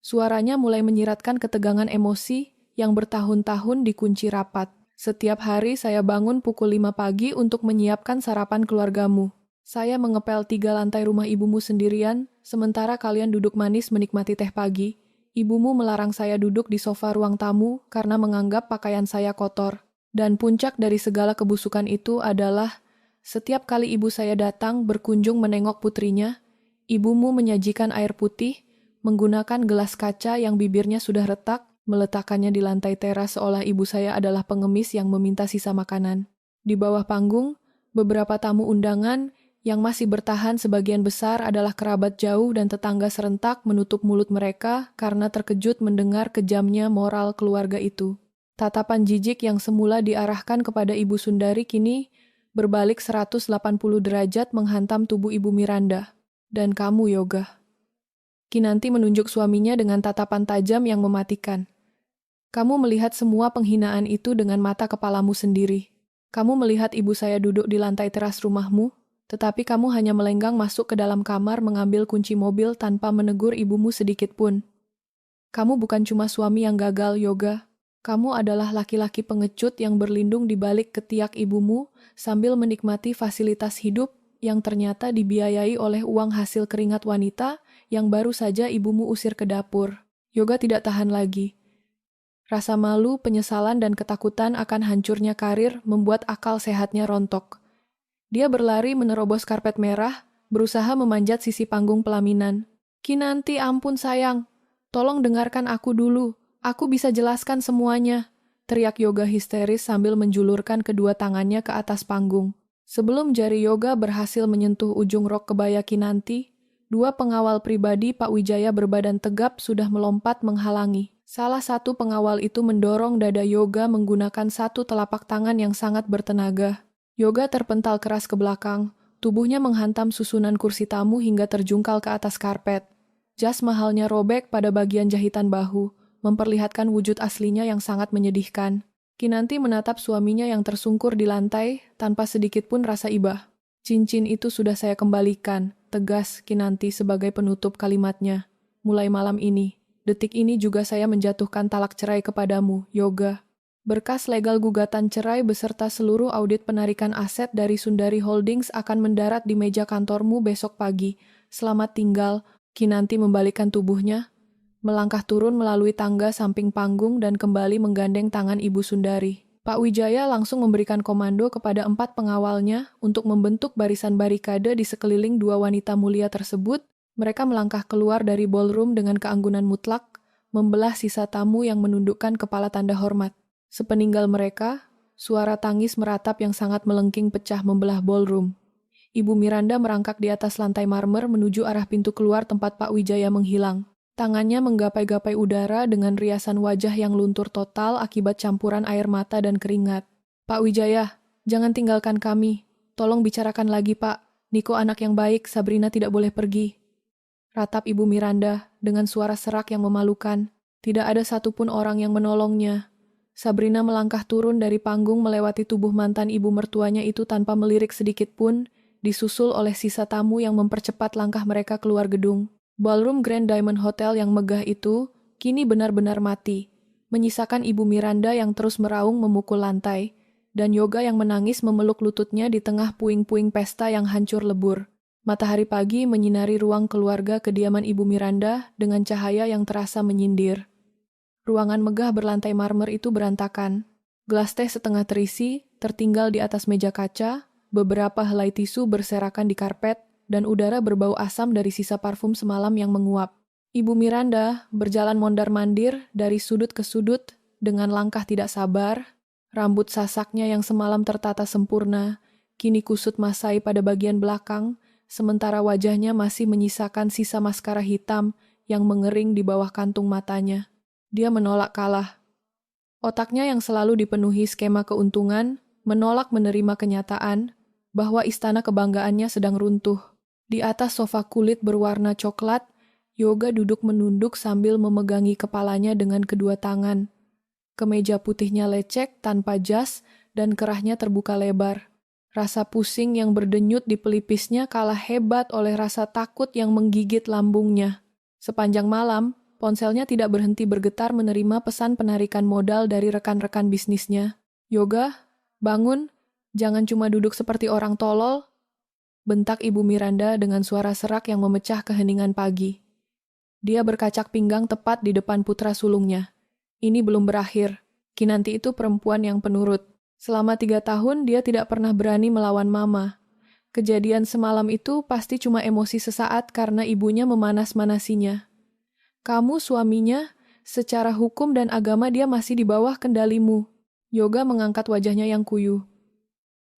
Suaranya mulai menyiratkan ketegangan emosi yang bertahun-tahun dikunci rapat. Setiap hari saya bangun pukul 5 pagi untuk menyiapkan sarapan keluargamu. Saya mengepel 3 lantai rumah ibumu sendirian, sementara kalian duduk manis menikmati teh pagi. Ibumu melarang saya duduk di sofa ruang tamu karena menganggap pakaian saya kotor. Dan puncak dari segala kebusukan itu adalah setiap kali ibu saya datang berkunjung menengok putrinya, ibumu menyajikan air putih, menggunakan gelas kaca yang bibirnya sudah retak, meletakkannya di lantai teras seolah ibu saya adalah pengemis yang meminta sisa makanan. Di bawah panggung, beberapa tamu undangan yang masih bertahan sebagian besar adalah kerabat jauh dan tetangga serentak menutup mulut mereka karena terkejut mendengar kejamnya moral keluarga itu. Tatapan jijik yang semula diarahkan kepada Ibu Sundari kini berbalik 180 derajat menghantam tubuh Ibu Miranda. Dan kamu, Yoga. Kinanti menunjuk suaminya dengan tatapan tajam yang mematikan. Kamu melihat semua penghinaan itu dengan mata kepalamu sendiri. Kamu melihat ibu saya duduk di lantai teras rumahmu, tetapi kamu hanya melenggang masuk ke dalam kamar mengambil kunci mobil tanpa menegur ibumu sedikit pun. Kamu bukan cuma suami yang gagal, Yoga. Kamu adalah laki-laki pengecut yang berlindung di balik ketiak ibumu sambil menikmati fasilitas hidup yang ternyata dibiayai oleh uang hasil keringat wanita yang baru saja ibumu usir ke dapur. Yoga tidak tahan lagi. Rasa malu, penyesalan, dan ketakutan akan hancurnya karir membuat akal sehatnya rontok. Dia berlari menerobos karpet merah, berusaha memanjat sisi panggung pelaminan. Kinanti, ampun sayang. Tolong dengarkan aku dulu. Aku bisa jelaskan semuanya, teriak Yoga histeris sambil menjulurkan kedua tangannya ke atas panggung. Sebelum jari Yoga berhasil menyentuh ujung rok kebaya Kinanti, 2 pengawal pribadi Pak Wijaya berbadan tegap sudah melompat menghalangi. Salah satu pengawal itu mendorong dada Yoga menggunakan satu telapak tangan yang sangat bertenaga. Yoga terpental keras ke belakang, tubuhnya menghantam susunan kursi tamu hingga terjungkal ke atas karpet. Jas mahalnya robek pada bagian jahitan bahu, memperlihatkan wujud aslinya yang sangat menyedihkan. Kinanti menatap suaminya yang tersungkur di lantai tanpa sedikit pun rasa iba. Cincin itu sudah saya kembalikan, tegas Kinanti sebagai penutup kalimatnya. Mulai malam ini, detik ini juga saya menjatuhkan talak cerai kepadamu, Yoga. Berkas legal gugatan cerai beserta seluruh audit penarikan aset dari Sundari Holdings akan mendarat di meja kantormu besok pagi. Selamat tinggal. Kinanti membalikkan tubuhnya, melangkah turun melalui tangga samping panggung dan kembali menggandeng tangan Ibu Sundari. Pak Wijaya langsung memberikan komando kepada 4 pengawalnya untuk membentuk barisan barikade di sekeliling 2 wanita mulia tersebut. Mereka melangkah keluar dari ballroom dengan keanggunan mutlak, membelah sisa tamu yang menundukkan kepala tanda hormat. Sepeninggal mereka, suara tangis meratap yang sangat melengking pecah membelah ballroom. Ibu Miranda merangkak di atas lantai marmer menuju arah pintu keluar tempat Pak Wijaya menghilang. Tangannya menggapai-gapai udara dengan riasan wajah yang luntur total akibat campuran air mata dan keringat. Pak Wijaya, jangan tinggalkan kami. Tolong bicarakan lagi, Pak. Niko anak yang baik, Sabrina tidak boleh pergi. Ratap Ibu Miranda dengan suara serak yang memalukan. Tidak ada satupun orang yang menolongnya. Sabrina melangkah turun dari panggung melewati tubuh mantan ibu mertuanya itu tanpa melirik sedikit pun, disusul oleh sisa tamu yang mempercepat langkah mereka keluar gedung. Ballroom Grand Diamond Hotel yang megah itu kini benar-benar mati, menyisakan Ibu Miranda yang terus meraung memukul lantai, dan Yoga yang menangis memeluk lututnya di tengah puing-puing pesta yang hancur lebur. Matahari pagi menyinari ruang keluarga kediaman Ibu Miranda dengan cahaya yang terasa menyindir. Ruangan megah berlantai marmer itu berantakan. Gelas teh setengah terisi tertinggal di atas meja kaca. Beberapa helai tisu berserakan di karpet, dan udara berbau asam dari sisa parfum semalam yang menguap. Ibu Miranda berjalan mondar-mandir dari sudut ke sudut dengan langkah tidak sabar. Rambut sasaknya yang semalam tertata sempurna, kini kusut masai pada bagian belakang, sementara wajahnya masih menyisakan sisa maskara hitam yang mengering di bawah kantung matanya. Dia menolak kalah. Otaknya yang selalu dipenuhi skema keuntungan, menolak menerima kenyataan bahwa istana kebanggaannya sedang runtuh. Di atas sofa kulit berwarna coklat, Yoga duduk menunduk sambil memegangi kepalanya dengan kedua tangan. Kemeja putihnya lecek tanpa jas dan kerahnya terbuka lebar. Rasa pusing yang berdenyut di pelipisnya kalah hebat oleh rasa takut yang menggigit lambungnya. Sepanjang malam, ponselnya tidak berhenti bergetar menerima pesan penarikan modal dari rekan-rekan bisnisnya. Yoga, bangun. Jangan cuma duduk seperti orang tolol, bentak Ibu Miranda dengan suara serak yang memecah keheningan pagi. Dia berkacak pinggang tepat di depan putra sulungnya. Ini belum berakhir. Kinanti itu perempuan yang penurut. Selama 3 tahun dia tidak pernah berani melawan mama. Kejadian semalam itu pasti cuma emosi sesaat karena ibunya memanas-manasinya. Kamu suaminya, secara hukum dan agama dia masih di bawah kendalimu. Yoga mengangkat wajahnya yang kuyu.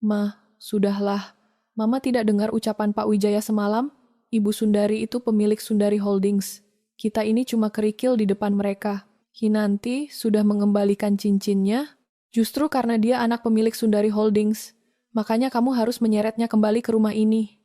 Ma, sudahlah. Mama tidak dengar ucapan Pak Wijaya semalam? Ibu Sundari itu pemilik Sundari Holdings. Kita ini cuma kerikil di depan mereka. Kinanti sudah mengembalikan cincinnya. Justru karena dia anak pemilik Sundari Holdings. Makanya kamu harus menyeretnya kembali ke rumah ini.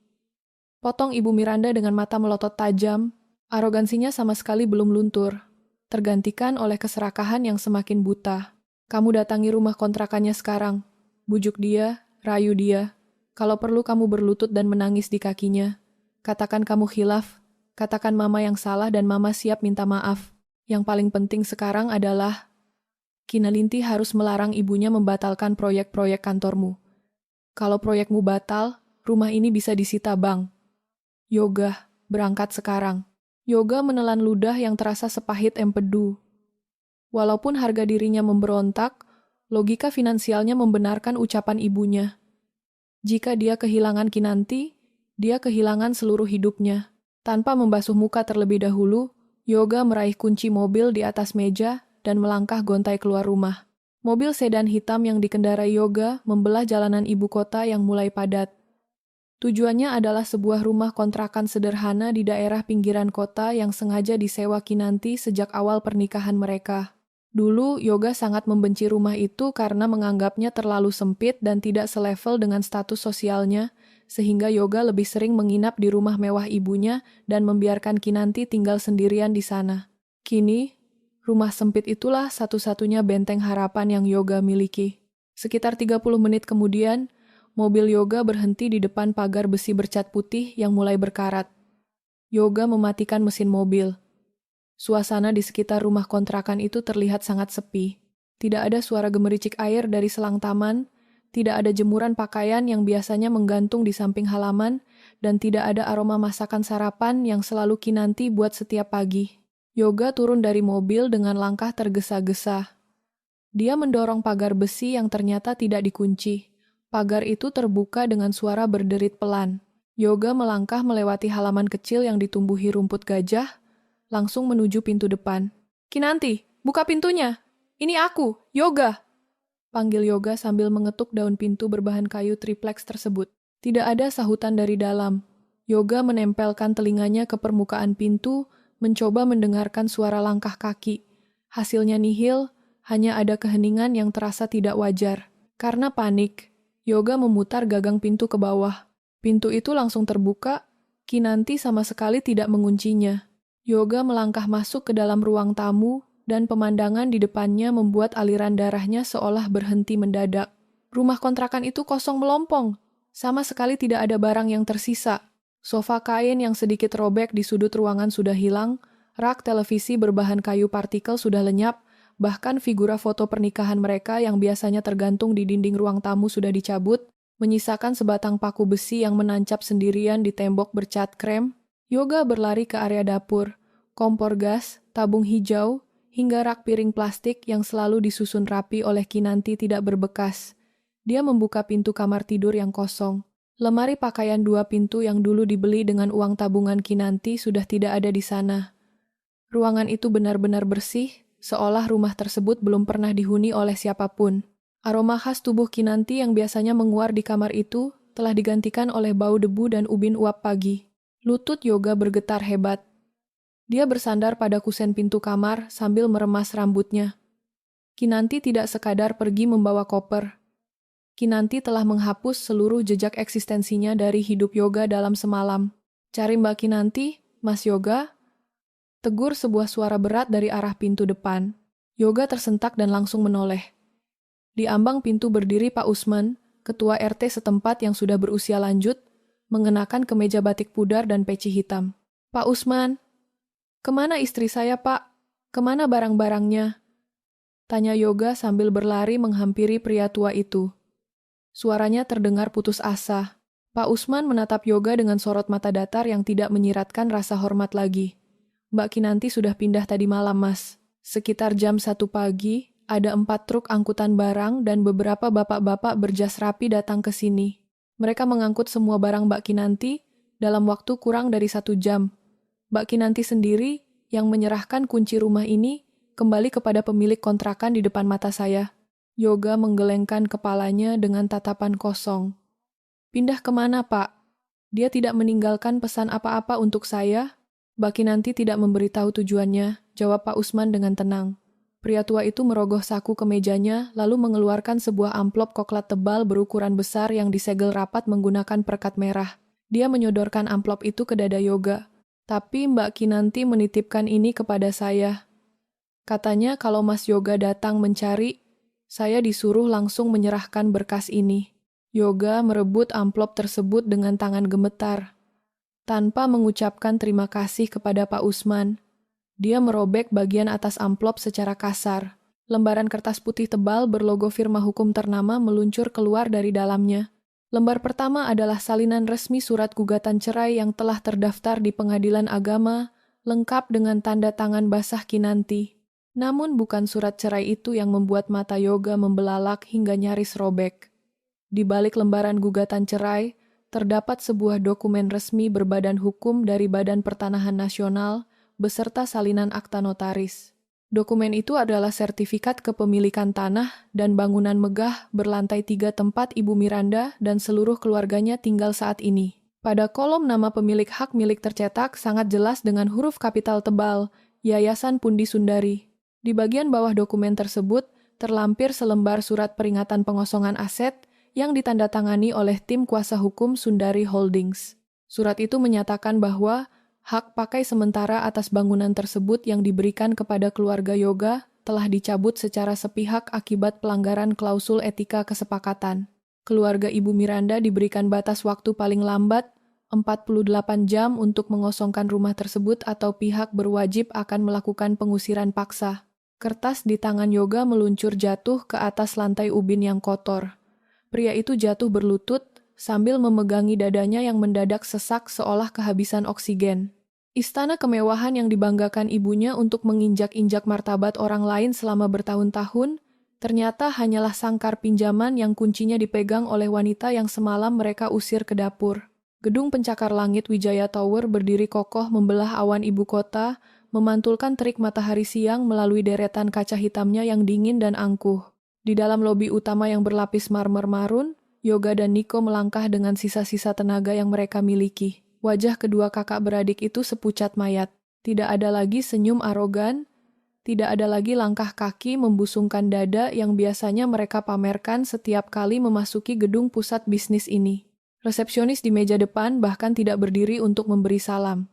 Potong Ibu Miranda dengan mata melotot tajam. Arogansinya sama sekali belum luntur. Tergantikan oleh keserakahan yang semakin buta. Kamu datangi rumah kontrakannya sekarang. Bujuk dia. Rayu dia. Kalau perlu kamu berlutut dan menangis di kakinya. Katakan kamu khilaf. Katakan mama yang salah dan mama siap minta maaf. Yang paling penting sekarang adalah Kinalinti harus melarang ibunya membatalkan proyek-proyek kantormu. Kalau proyekmu batal, rumah ini bisa disita bank. Yoga, berangkat sekarang. Yoga menelan ludah yang terasa sepahit empedu. Walaupun harga dirinya memberontak, logika finansialnya membenarkan ucapan ibunya. Jika dia kehilangan Kinanti, dia kehilangan seluruh hidupnya. Tanpa membasuh muka terlebih dahulu, Yoga meraih kunci mobil di atas meja dan melangkah gontai keluar rumah. Mobil sedan hitam yang dikendarai Yoga membelah jalanan ibu kota yang mulai padat. Tujuannya adalah sebuah rumah kontrakan sederhana di daerah pinggiran kota yang sengaja disewa Kinanti sejak awal pernikahan mereka. Dulu, Yoga sangat membenci rumah itu karena menganggapnya terlalu sempit dan tidak selevel dengan status sosialnya, sehingga Yoga lebih sering menginap di rumah mewah ibunya dan membiarkan Kinanti tinggal sendirian di sana. Kini, rumah sempit itulah satu-satunya benteng harapan yang Yoga miliki. Sekitar 30 menit kemudian, mobil Yoga berhenti di depan pagar besi bercat putih yang mulai berkarat. Yoga mematikan mesin mobil. Suasana di sekitar rumah kontrakan itu terlihat sangat sepi. Tidak ada suara gemericik air dari selang taman, tidak ada jemuran pakaian yang biasanya menggantung di samping halaman, dan tidak ada aroma masakan sarapan yang selalu Kinanti buat setiap pagi. Yoga turun dari mobil dengan langkah tergesa-gesa. Dia mendorong pagar besi yang ternyata tidak dikunci. Pagar itu terbuka dengan suara berderit pelan. Yoga melangkah melewati halaman kecil yang ditumbuhi rumput gajah, langsung menuju pintu depan. "Kinanti, buka pintunya! Ini aku, Yoga!" Panggil Yoga sambil mengetuk daun pintu berbahan kayu triplex tersebut. Tidak ada sahutan dari dalam. Yoga menempelkan telinganya ke permukaan pintu, mencoba mendengarkan suara langkah kaki. Hasilnya nihil, hanya ada keheningan yang terasa tidak wajar. Karena panik, Yoga memutar gagang pintu ke bawah. Pintu itu langsung terbuka, Kinanti sama sekali tidak menguncinya. Yoga melangkah masuk ke dalam ruang tamu, dan pemandangan di depannya membuat aliran darahnya seolah berhenti mendadak. Rumah kontrakan itu kosong melompong. Sama sekali tidak ada barang yang tersisa. Sofa kain yang sedikit robek di sudut ruangan sudah hilang, rak televisi berbahan kayu partikel sudah lenyap, bahkan figura foto pernikahan mereka yang biasanya tergantung di dinding ruang tamu sudah dicabut, menyisakan sebatang paku besi yang menancap sendirian di tembok bercat krem. Yoga berlari ke area dapur, kompor gas, tabung hijau, hingga rak piring plastik yang selalu disusun rapi oleh Kinanti tidak berbekas. Dia membuka pintu kamar tidur yang kosong. Lemari pakaian 2 pintu yang dulu dibeli dengan uang tabungan Kinanti sudah tidak ada di sana. Ruangan itu benar-benar bersih, seolah rumah tersebut belum pernah dihuni oleh siapapun. Aroma khas tubuh Kinanti yang biasanya menguar di kamar itu telah digantikan oleh bau debu dan ubin uap pagi. Lutut Yoga bergetar hebat. Dia bersandar pada kusen pintu kamar sambil meremas rambutnya. Kinanti tidak sekadar pergi membawa koper. Kinanti telah menghapus seluruh jejak eksistensinya dari hidup Yoga dalam semalam. "Cari Mbak Kinanti, Mas Yoga?" Tegur sebuah suara berat dari arah pintu depan. Yoga tersentak dan langsung menoleh. Di ambang pintu berdiri Pak Usman, ketua RT setempat yang sudah berusia lanjut, mengenakan kemeja batik pudar dan peci hitam. "Pak Usman, kemana istri saya, Pak? Kemana barang-barangnya?" Tanya Yoga sambil berlari menghampiri pria tua itu. Suaranya terdengar putus asa. Pak Usman menatap Yoga dengan sorot mata datar yang tidak menyiratkan rasa hormat lagi. "Mbak Kinanti sudah pindah tadi malam, Mas. Sekitar jam 1 pagi, ada 4 truk angkutan barang dan beberapa bapak-bapak berjas rapi datang ke sini. Mereka mengangkut semua barang Mbak Kinanti dalam waktu kurang dari 1 jam. Mbak Kinanti sendiri yang menyerahkan kunci rumah ini kembali kepada pemilik kontrakan di depan mata saya." Yoga menggelengkan kepalanya dengan tatapan kosong. "Pindah kemana, Pak? Dia tidak meninggalkan pesan apa-apa untuk saya?" "Mbak Kinanti tidak memberitahu tujuannya," jawab Pak Usman dengan tenang. Pria tua itu merogoh saku kemejanya, lalu mengeluarkan sebuah amplop koklat tebal berukuran besar yang disegel rapat menggunakan perekat merah. Dia menyodorkan amplop itu ke dada Yoga. "Tapi Mbak Kinanti menitipkan ini kepada saya. Katanya kalau Mas Yoga datang mencari, saya disuruh langsung menyerahkan berkas ini." Yoga merebut amplop tersebut dengan tangan gemetar. Tanpa mengucapkan terima kasih kepada Pak Usman, dia merobek bagian atas amplop secara kasar. Lembaran kertas putih tebal berlogo firma hukum ternama meluncur keluar dari dalamnya. Lembar pertama adalah salinan resmi surat gugatan cerai yang telah terdaftar di Pengadilan Agama, lengkap dengan tanda tangan basah Kinanti. Namun bukan surat cerai itu yang membuat mata Yoga membelalak hingga nyaris robek. Di balik lembaran gugatan cerai, terdapat sebuah dokumen resmi berbadan hukum dari Badan Pertanahan Nasional, beserta salinan akta notaris. Dokumen itu adalah sertifikat kepemilikan tanah dan bangunan megah berlantai 3 tempat Ibu Miranda dan seluruh keluarganya tinggal saat ini. Pada kolom nama pemilik hak milik tercetak sangat jelas dengan huruf kapital tebal, Yayasan Pundi Sundari. Di bagian bawah dokumen tersebut terlampir selembar surat peringatan pengosongan aset yang ditandatangani oleh tim kuasa hukum Sundari Holdings. Surat itu menyatakan bahwa hak pakai sementara atas bangunan tersebut yang diberikan kepada keluarga Yoga telah dicabut secara sepihak akibat pelanggaran klausul etika kesepakatan. Keluarga Ibu Miranda diberikan batas waktu paling lambat 48 jam untuk mengosongkan rumah tersebut atau pihak berwajib akan melakukan pengusiran paksa. Kertas di tangan Yoga meluncur jatuh ke atas lantai ubin yang kotor. Pria itu jatuh berlutut sambil memegangi dadanya yang mendadak sesak seolah kehabisan oksigen. Istana kemewahan yang dibanggakan ibunya untuk menginjak-injak martabat orang lain selama bertahun-tahun, ternyata hanyalah sangkar pinjaman yang kuncinya dipegang oleh wanita yang semalam mereka usir ke dapur. Gedung pencakar langit Wijaya Tower berdiri kokoh membelah awan ibu kota, memantulkan terik matahari siang melalui deretan kaca hitamnya yang dingin dan angkuh. Di dalam lobi utama yang berlapis marmer marun, Yoga dan Nico melangkah dengan sisa-sisa tenaga yang mereka miliki. Wajah kedua kakak beradik itu sepucat mayat. Tidak ada lagi senyum arogan, tidak ada lagi langkah kaki membusungkan dada yang biasanya mereka pamerkan setiap kali memasuki gedung pusat bisnis ini. Resepsionis di meja depan bahkan tidak berdiri untuk memberi salam.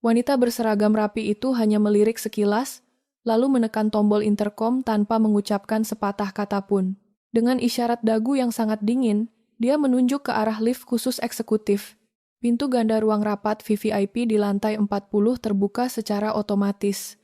Wanita berseragam rapi itu hanya melirik sekilas, lalu menekan tombol intercom tanpa mengucapkan sepatah kata pun. Dengan isyarat dagu yang sangat dingin, dia menunjuk ke arah lift khusus eksekutif. Pintu ganda ruang rapat VVIP di lantai 40 terbuka secara otomatis.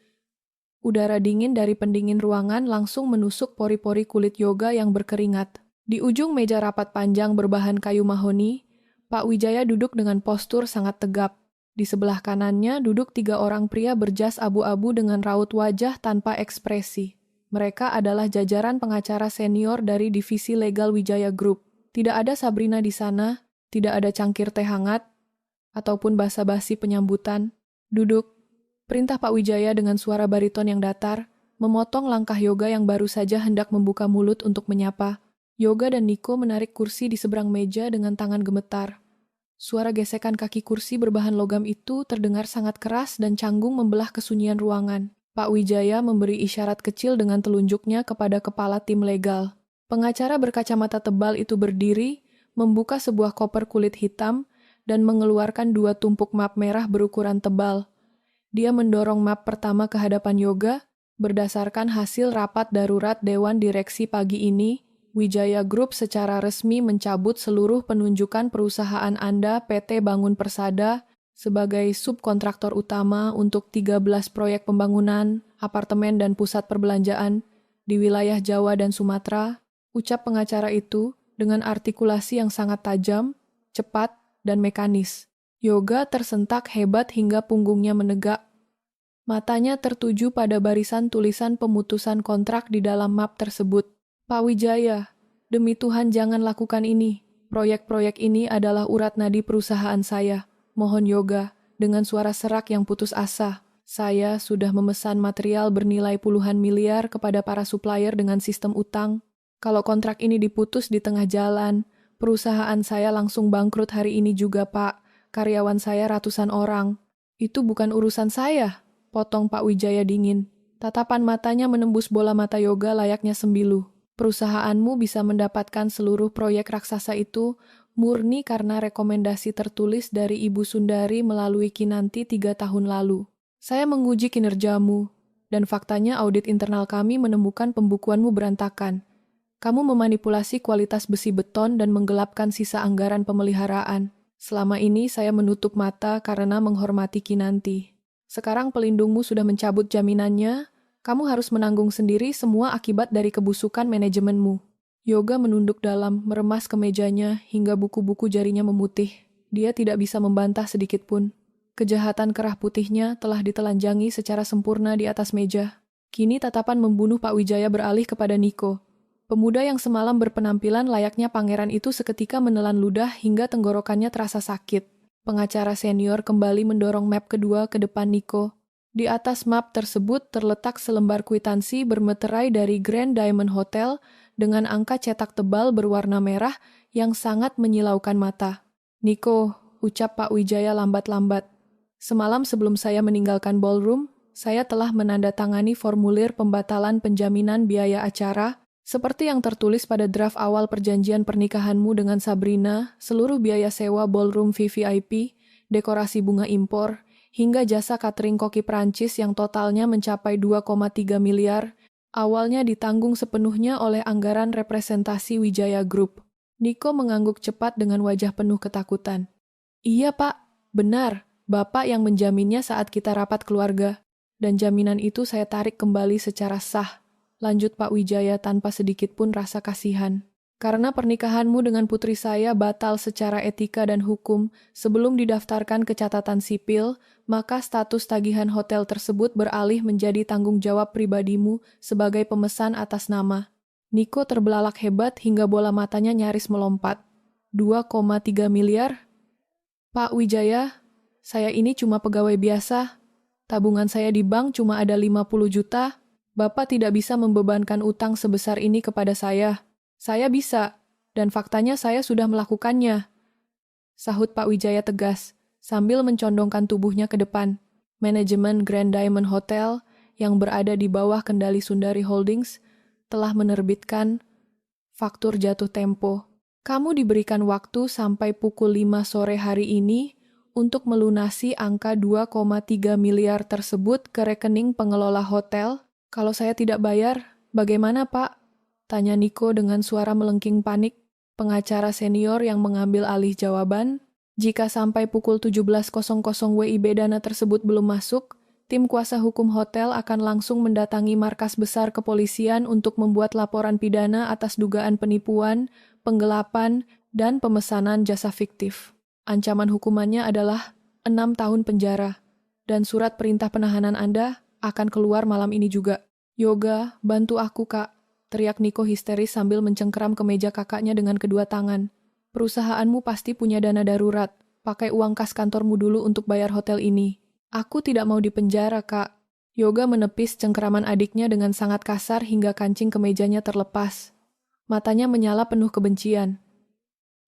Udara dingin dari pendingin ruangan langsung menusuk pori-pori kulit Yoga yang berkeringat. Di ujung meja rapat panjang berbahan kayu mahoni, Pak Wijaya duduk dengan postur sangat tegap. Di sebelah kanannya duduk 3 orang pria berjas abu-abu dengan raut wajah tanpa ekspresi. Mereka adalah jajaran pengacara senior dari divisi legal Wijaya Group. Tidak ada Sabrina di sana, tidak ada cangkir teh hangat, ataupun basa-basi penyambutan. Duduk, perintah Pak Wijaya dengan suara bariton yang datar, memotong langkah Yoga yang baru saja hendak membuka mulut untuk menyapa. Yoga dan Nico menarik kursi di seberang meja dengan tangan gemetar. Suara gesekan kaki kursi berbahan logam itu terdengar sangat keras dan canggung membelah kesunyian ruangan. Pak Wijaya memberi isyarat kecil dengan telunjuknya kepada kepala tim legal. Pengacara berkacamata tebal itu berdiri, membuka sebuah koper kulit hitam, dan mengeluarkan 2 tumpuk map merah berukuran tebal. Dia mendorong map pertama ke hadapan Yoga, berdasarkan hasil rapat darurat Dewan Direksi pagi ini, Wijaya Group secara resmi mencabut seluruh penunjukan perusahaan Anda PT Bangun Persada sebagai subkontraktor utama untuk 13 proyek pembangunan, apartemen dan pusat perbelanjaan di wilayah Jawa dan Sumatera, ucap pengacara itu dengan artikulasi yang sangat tajam, cepat, dan mekanis. Yoga tersentak hebat hingga punggungnya menegak. Matanya tertuju pada barisan tulisan pemutusan kontrak di dalam map tersebut. Pak Wijaya, demi Tuhan jangan lakukan ini. Proyek-proyek ini adalah urat nadi perusahaan saya. Mohon Yoga, dengan suara serak yang putus asa. Saya sudah memesan material bernilai puluhan miliar kepada para supplier dengan sistem utang. Kalau kontrak ini diputus di tengah jalan, perusahaan saya langsung bangkrut hari ini juga, Pak. Karyawan saya ratusan orang. Itu bukan urusan saya, potong Pak Wijaya dingin. Tatapan matanya menembus bola mata Yoga layaknya sembilu. Perusahaanmu bisa mendapatkan seluruh proyek raksasa itu murni karena rekomendasi tertulis dari Ibu Sundari melalui Kinanti 3 tahun lalu. Saya menguji kinerjamu, dan faktanya audit internal kami menemukan pembukuanmu berantakan. Kamu memanipulasi kualitas besi beton dan menggelapkan sisa anggaran pemeliharaan. Selama ini saya menutup mata karena menghormati Kinanti. Sekarang pelindungmu sudah mencabut jaminannya, kamu harus menanggung sendiri semua akibat dari kebusukan manajemenmu. Yoga menunduk dalam, meremas ke mejanya hingga buku-buku jarinya memutih. Dia tidak bisa membantah sedikit pun. Kejahatan kerah putihnya telah ditelanjangi secara sempurna di atas meja. Kini tatapan membunuh Pak Wijaya beralih kepada Nico. Pemuda yang semalam berpenampilan layaknya pangeran itu seketika menelan ludah hingga tenggorokannya terasa sakit. Pengacara senior kembali mendorong map kedua ke depan Nico. Di atas map tersebut terletak selembar kwitansi bermeterai dari Grand Diamond Hotel dengan angka cetak tebal berwarna merah yang sangat menyilaukan mata. Nico, ucap Pak Wijaya lambat-lambat. Semalam sebelum saya meninggalkan ballroom, saya telah menandatangani formulir pembatalan penjaminan biaya acara Seperti yang tertulis pada draft awal perjanjian pernikahanmu dengan Sabrina, seluruh biaya sewa ballroom VVIP, dekorasi bunga impor, hingga jasa catering koki Prancis yang totalnya mencapai 2,3 miliar, awalnya ditanggung sepenuhnya oleh anggaran representasi Wijaya Group. Niko mengangguk cepat dengan wajah penuh ketakutan. Iya Pak, benar, Bapak yang menjaminnya saat kita rapat keluarga. Dan jaminan itu saya tarik kembali secara sah. Lanjut Pak Wijaya tanpa sedikit pun rasa kasihan. Karena pernikahanmu dengan putri saya batal secara etika dan hukum sebelum didaftarkan ke catatan sipil, maka status tagihan hotel tersebut beralih menjadi tanggung jawab pribadimu sebagai pemesan atas nama. Niko terbelalak hebat hingga bola matanya nyaris melompat. 2,3 miliar? Pak Wijaya, saya ini cuma pegawai biasa. Tabungan saya di bank cuma ada 50 juta. Bapak tidak bisa membebankan utang sebesar ini kepada saya. Saya bisa, dan faktanya saya sudah melakukannya. Sahut Pak Wijaya tegas, sambil mencondongkan tubuhnya ke depan. Manajemen Grand Diamond Hotel, yang berada di bawah kendali Sundari Holdings, telah menerbitkan faktur jatuh tempo. Kamu diberikan waktu sampai pukul 5 sore hari ini untuk melunasi angka 2,3 miliar tersebut ke rekening pengelola hotel. Kalau saya tidak bayar, bagaimana Pak? Tanya Niko dengan suara melengking panik. Pengacara senior yang mengambil alih jawaban, jika sampai pukul 17.00 WIB dana tersebut belum masuk, tim kuasa hukum hotel akan langsung mendatangi markas besar kepolisian untuk membuat laporan pidana atas dugaan penipuan, penggelapan, dan pemesanan jasa fiktif. Ancaman hukumannya adalah 6 tahun penjara, dan surat perintah penahanan Anda akan keluar malam ini juga. Yoga, bantu aku Kak, teriak Niko histeris sambil mencengkeram ke meja kakaknya dengan kedua tangan. Perusahaanmu pasti punya dana darurat, pakai uang kas kantormu dulu untuk bayar hotel ini. Aku tidak mau dipenjara Kak. Yoga menepis cengkeraman adiknya dengan sangat kasar hingga kancing kemejanya terlepas. Matanya menyala penuh kebencian.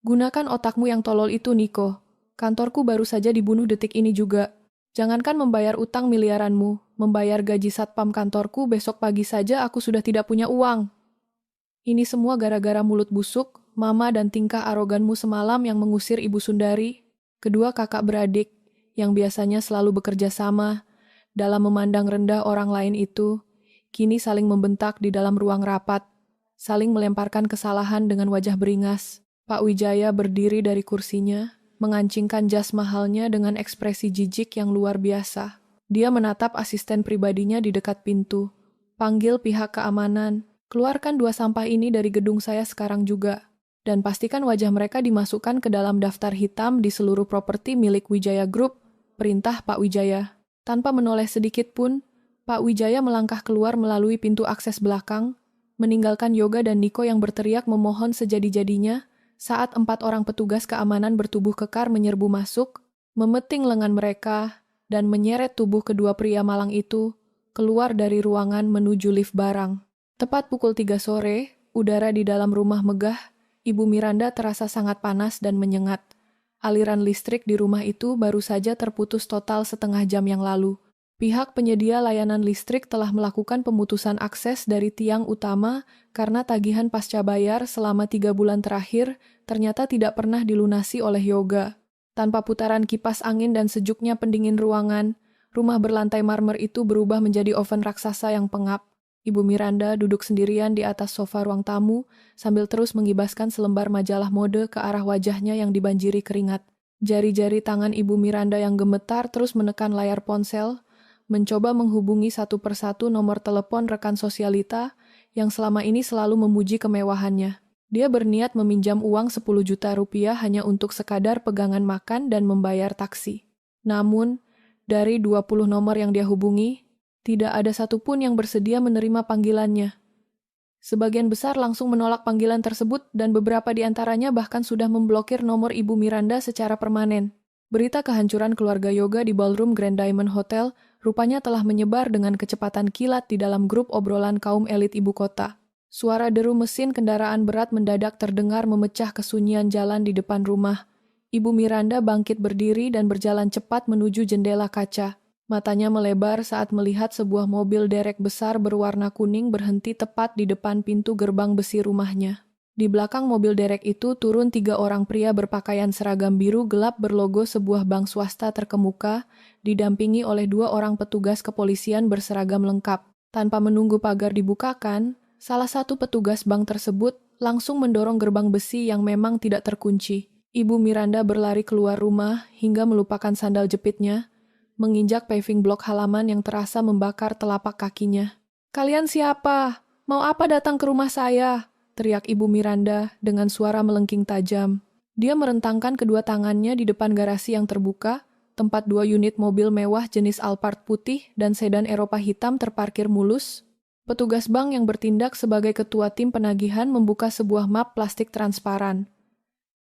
Gunakan otakmu yang tolol itu Niko. Kantorku baru saja dibunuh detik ini juga. Jangankan membayar utang miliaranmu, membayar gaji satpam kantorku besok pagi saja aku sudah tidak punya uang. Ini semua gara-gara mulut busuk, mama dan tingkah aroganmu semalam yang mengusir Ibu Sundari. Kedua kakak beradik, yang biasanya selalu bekerja sama, dalam memandang rendah orang lain itu, kini saling membentak di dalam ruang rapat, saling melemparkan kesalahan dengan wajah beringas. Pak Wijaya berdiri dari kursinya, mengancingkan jas mahalnya dengan ekspresi jijik yang luar biasa. Dia menatap asisten pribadinya di dekat pintu. Panggil pihak keamanan, keluarkan 2 sampah ini dari gedung saya sekarang juga. Dan pastikan wajah mereka dimasukkan ke dalam daftar hitam di seluruh properti milik Wijaya Group, perintah Pak Wijaya. Tanpa menoleh sedikit pun, Pak Wijaya melangkah keluar melalui pintu akses belakang, meninggalkan Yoga dan Niko yang berteriak memohon sejadi-jadinya, saat 4 orang petugas keamanan bertubuh kekar menyerbu masuk, memeting lengan mereka, dan menyeret tubuh kedua pria malang itu keluar dari ruangan menuju lift barang. Tepat pukul 3 sore, udara di dalam rumah megah, Ibu Miranda terasa sangat panas dan menyengat. Aliran listrik di rumah itu baru saja terputus total setengah jam yang lalu. Pihak penyedia layanan listrik telah melakukan pemutusan akses dari tiang utama karena tagihan pasca bayar selama 3 bulan terakhir ternyata tidak pernah dilunasi oleh Yoga. Tanpa putaran kipas angin dan sejuknya pendingin ruangan, rumah berlantai marmer itu berubah menjadi oven raksasa yang pengap. Ibu Miranda duduk sendirian di atas sofa ruang tamu sambil terus mengibaskan selembar majalah mode ke arah wajahnya yang dibanjiri keringat. Jari-jari tangan Ibu Miranda yang gemetar terus menekan layar ponsel, mencoba menghubungi satu persatu nomor telepon rekan sosialita yang selama ini selalu memuji kemewahannya. Dia berniat meminjam uang 10 juta rupiah hanya untuk sekadar pegangan makan dan membayar taksi. Namun, dari 20 nomor yang dia hubungi, tidak ada satupun yang bersedia menerima panggilannya. Sebagian besar langsung menolak panggilan tersebut dan beberapa di antaranya bahkan sudah memblokir nomor Ibu Miranda secara permanen. Berita kehancuran keluarga Yoga di ballroom Grand Diamond Hotel rupanya telah menyebar dengan kecepatan kilat di dalam grup obrolan kaum elit ibu kota. Suara deru mesin kendaraan berat mendadak terdengar memecah kesunyian jalan di depan rumah. Ibu Miranda bangkit berdiri dan berjalan cepat menuju jendela kaca. Matanya melebar saat melihat sebuah mobil derek besar berwarna kuning berhenti tepat di depan pintu gerbang besi rumahnya. Di belakang mobil derek itu turun 3 orang pria berpakaian seragam biru gelap berlogo sebuah bank swasta terkemuka, didampingi oleh 2 orang petugas kepolisian berseragam lengkap. Tanpa menunggu pagar dibukakan, salah satu petugas bank tersebut langsung mendorong gerbang besi yang memang tidak terkunci. Ibu Miranda berlari keluar rumah hingga melupakan sandal jepitnya, menginjak paving block halaman yang terasa membakar telapak kakinya. "Kalian siapa? Mau apa datang ke rumah saya?" teriak Ibu Miranda dengan suara melengking tajam. Dia merentangkan kedua tangannya di depan garasi yang terbuka, tempat 2 unit mobil mewah jenis Alphard putih dan sedan Eropa hitam terparkir mulus. Petugas bank yang bertindak sebagai ketua tim penagihan membuka sebuah map plastik transparan.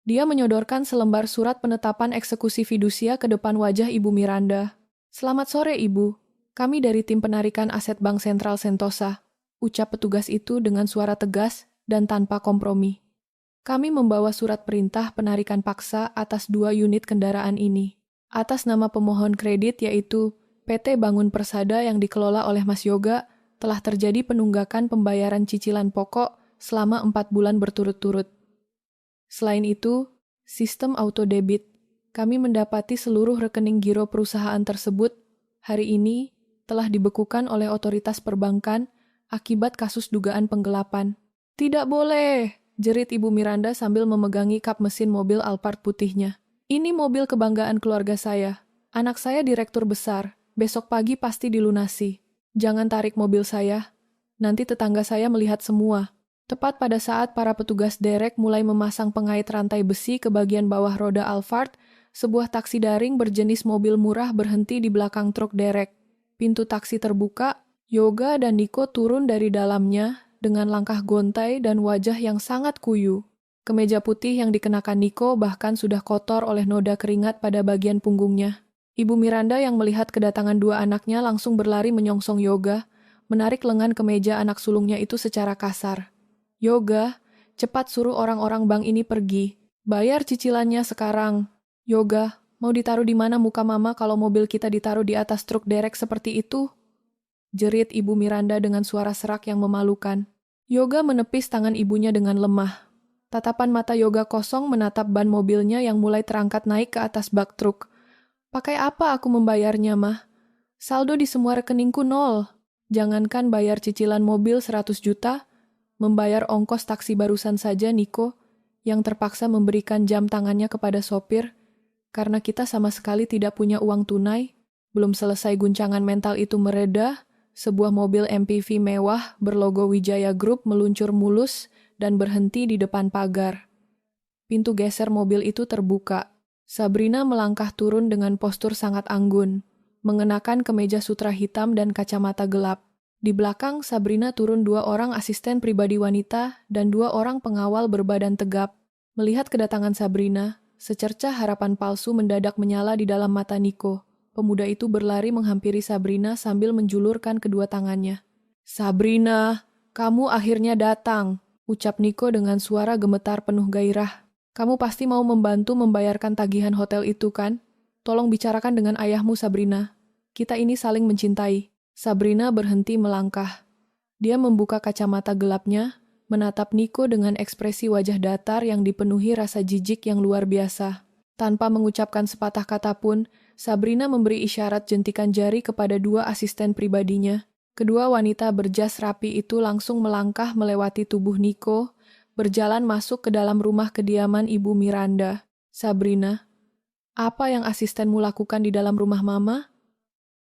Dia menyodorkan selembar surat penetapan eksekusi fidusia ke depan wajah Ibu Miranda. "Selamat sore, Ibu. Kami dari tim penarikan aset Bank Sentral Sentosa," ucap petugas itu dengan suara tegas dan tanpa kompromi. "Kami membawa surat perintah penarikan paksa atas 2 unit kendaraan ini. Atas nama pemohon kredit yaitu PT Bangun Persada yang dikelola oleh Mas Yoga, telah terjadi penunggakan pembayaran cicilan pokok selama 4 bulan berturut-turut. Selain itu, sistem autodebit. Kami mendapati seluruh rekening giro perusahaan tersebut hari ini telah dibekukan oleh otoritas perbankan akibat kasus dugaan penggelapan." "Tidak boleh," jerit Ibu Miranda sambil memegangi kap mesin mobil Alphard putihnya. "Ini mobil kebanggaan keluarga saya. Anak saya direktur besar. Besok pagi pasti dilunasi. Jangan tarik mobil saya. Nanti tetangga saya melihat semua." Tepat pada saat para petugas derek mulai memasang pengait rantai besi ke bagian bawah roda Alphard, sebuah taksi daring berjenis mobil murah berhenti di belakang truk derek. Pintu taksi terbuka, Yoga dan Niko turun dari dalamnya dengan langkah gontai dan wajah yang sangat kuyu. Kemeja putih yang dikenakan Niko bahkan sudah kotor oleh noda keringat pada bagian punggungnya. Ibu Miranda yang melihat kedatangan 2 anaknya langsung berlari menyongsong Yoga, menarik lengan kemeja anak sulungnya itu secara kasar. "Yoga, cepat suruh orang-orang bank ini pergi. Bayar cicilannya sekarang." "Yoga, mau ditaruh di mana muka mama kalau mobil kita ditaruh di atas truk derek seperti itu?" jerit Ibu Miranda dengan suara serak yang memalukan. Yoga menepis tangan ibunya dengan lemah. Tatapan mata Yoga kosong menatap ban mobilnya yang mulai terangkat naik ke atas bak truk. "Pakai apa aku membayarnya, Mah? Saldo di semua rekeningku 0. Jangankan bayar cicilan mobil 100 juta, membayar ongkos taksi barusan saja Niko, yang terpaksa memberikan jam tangannya kepada sopir, karena kita sama sekali tidak punya uang tunai." Belum selesai guncangan mental itu mereda, sebuah mobil MPV mewah berlogo Wijaya Group meluncur mulus dan berhenti di depan pagar. Pintu geser mobil itu terbuka. Sabrina melangkah turun dengan postur sangat anggun, mengenakan kemeja sutra hitam dan kacamata gelap. Di belakang Sabrina turun 2 orang asisten pribadi wanita dan 2 orang pengawal berbadan tegap. Melihat kedatangan Sabrina, secercah harapan palsu mendadak menyala di dalam mata Niko. Pemuda itu berlari menghampiri Sabrina sambil menjulurkan kedua tangannya. "Sabrina, kamu akhirnya datang," ucap Niko dengan suara gemetar penuh gairah. "Kamu pasti mau membantu membayarkan tagihan hotel itu kan? Tolong bicarakan dengan ayahmu, Sabrina. Kita ini saling mencintai." Sabrina berhenti melangkah. Dia membuka kacamata gelapnya, menatap Niko dengan ekspresi wajah datar yang dipenuhi rasa jijik yang luar biasa. Tanpa mengucapkan sepatah kata pun, Sabrina memberi isyarat jentikan jari kepada 2 asisten pribadinya. Kedua wanita berjas rapi itu langsung melangkah melewati tubuh Niko, berjalan masuk ke dalam rumah kediaman Ibu Miranda. "Sabrina, apa yang asistenmu lakukan di dalam rumah Mama?"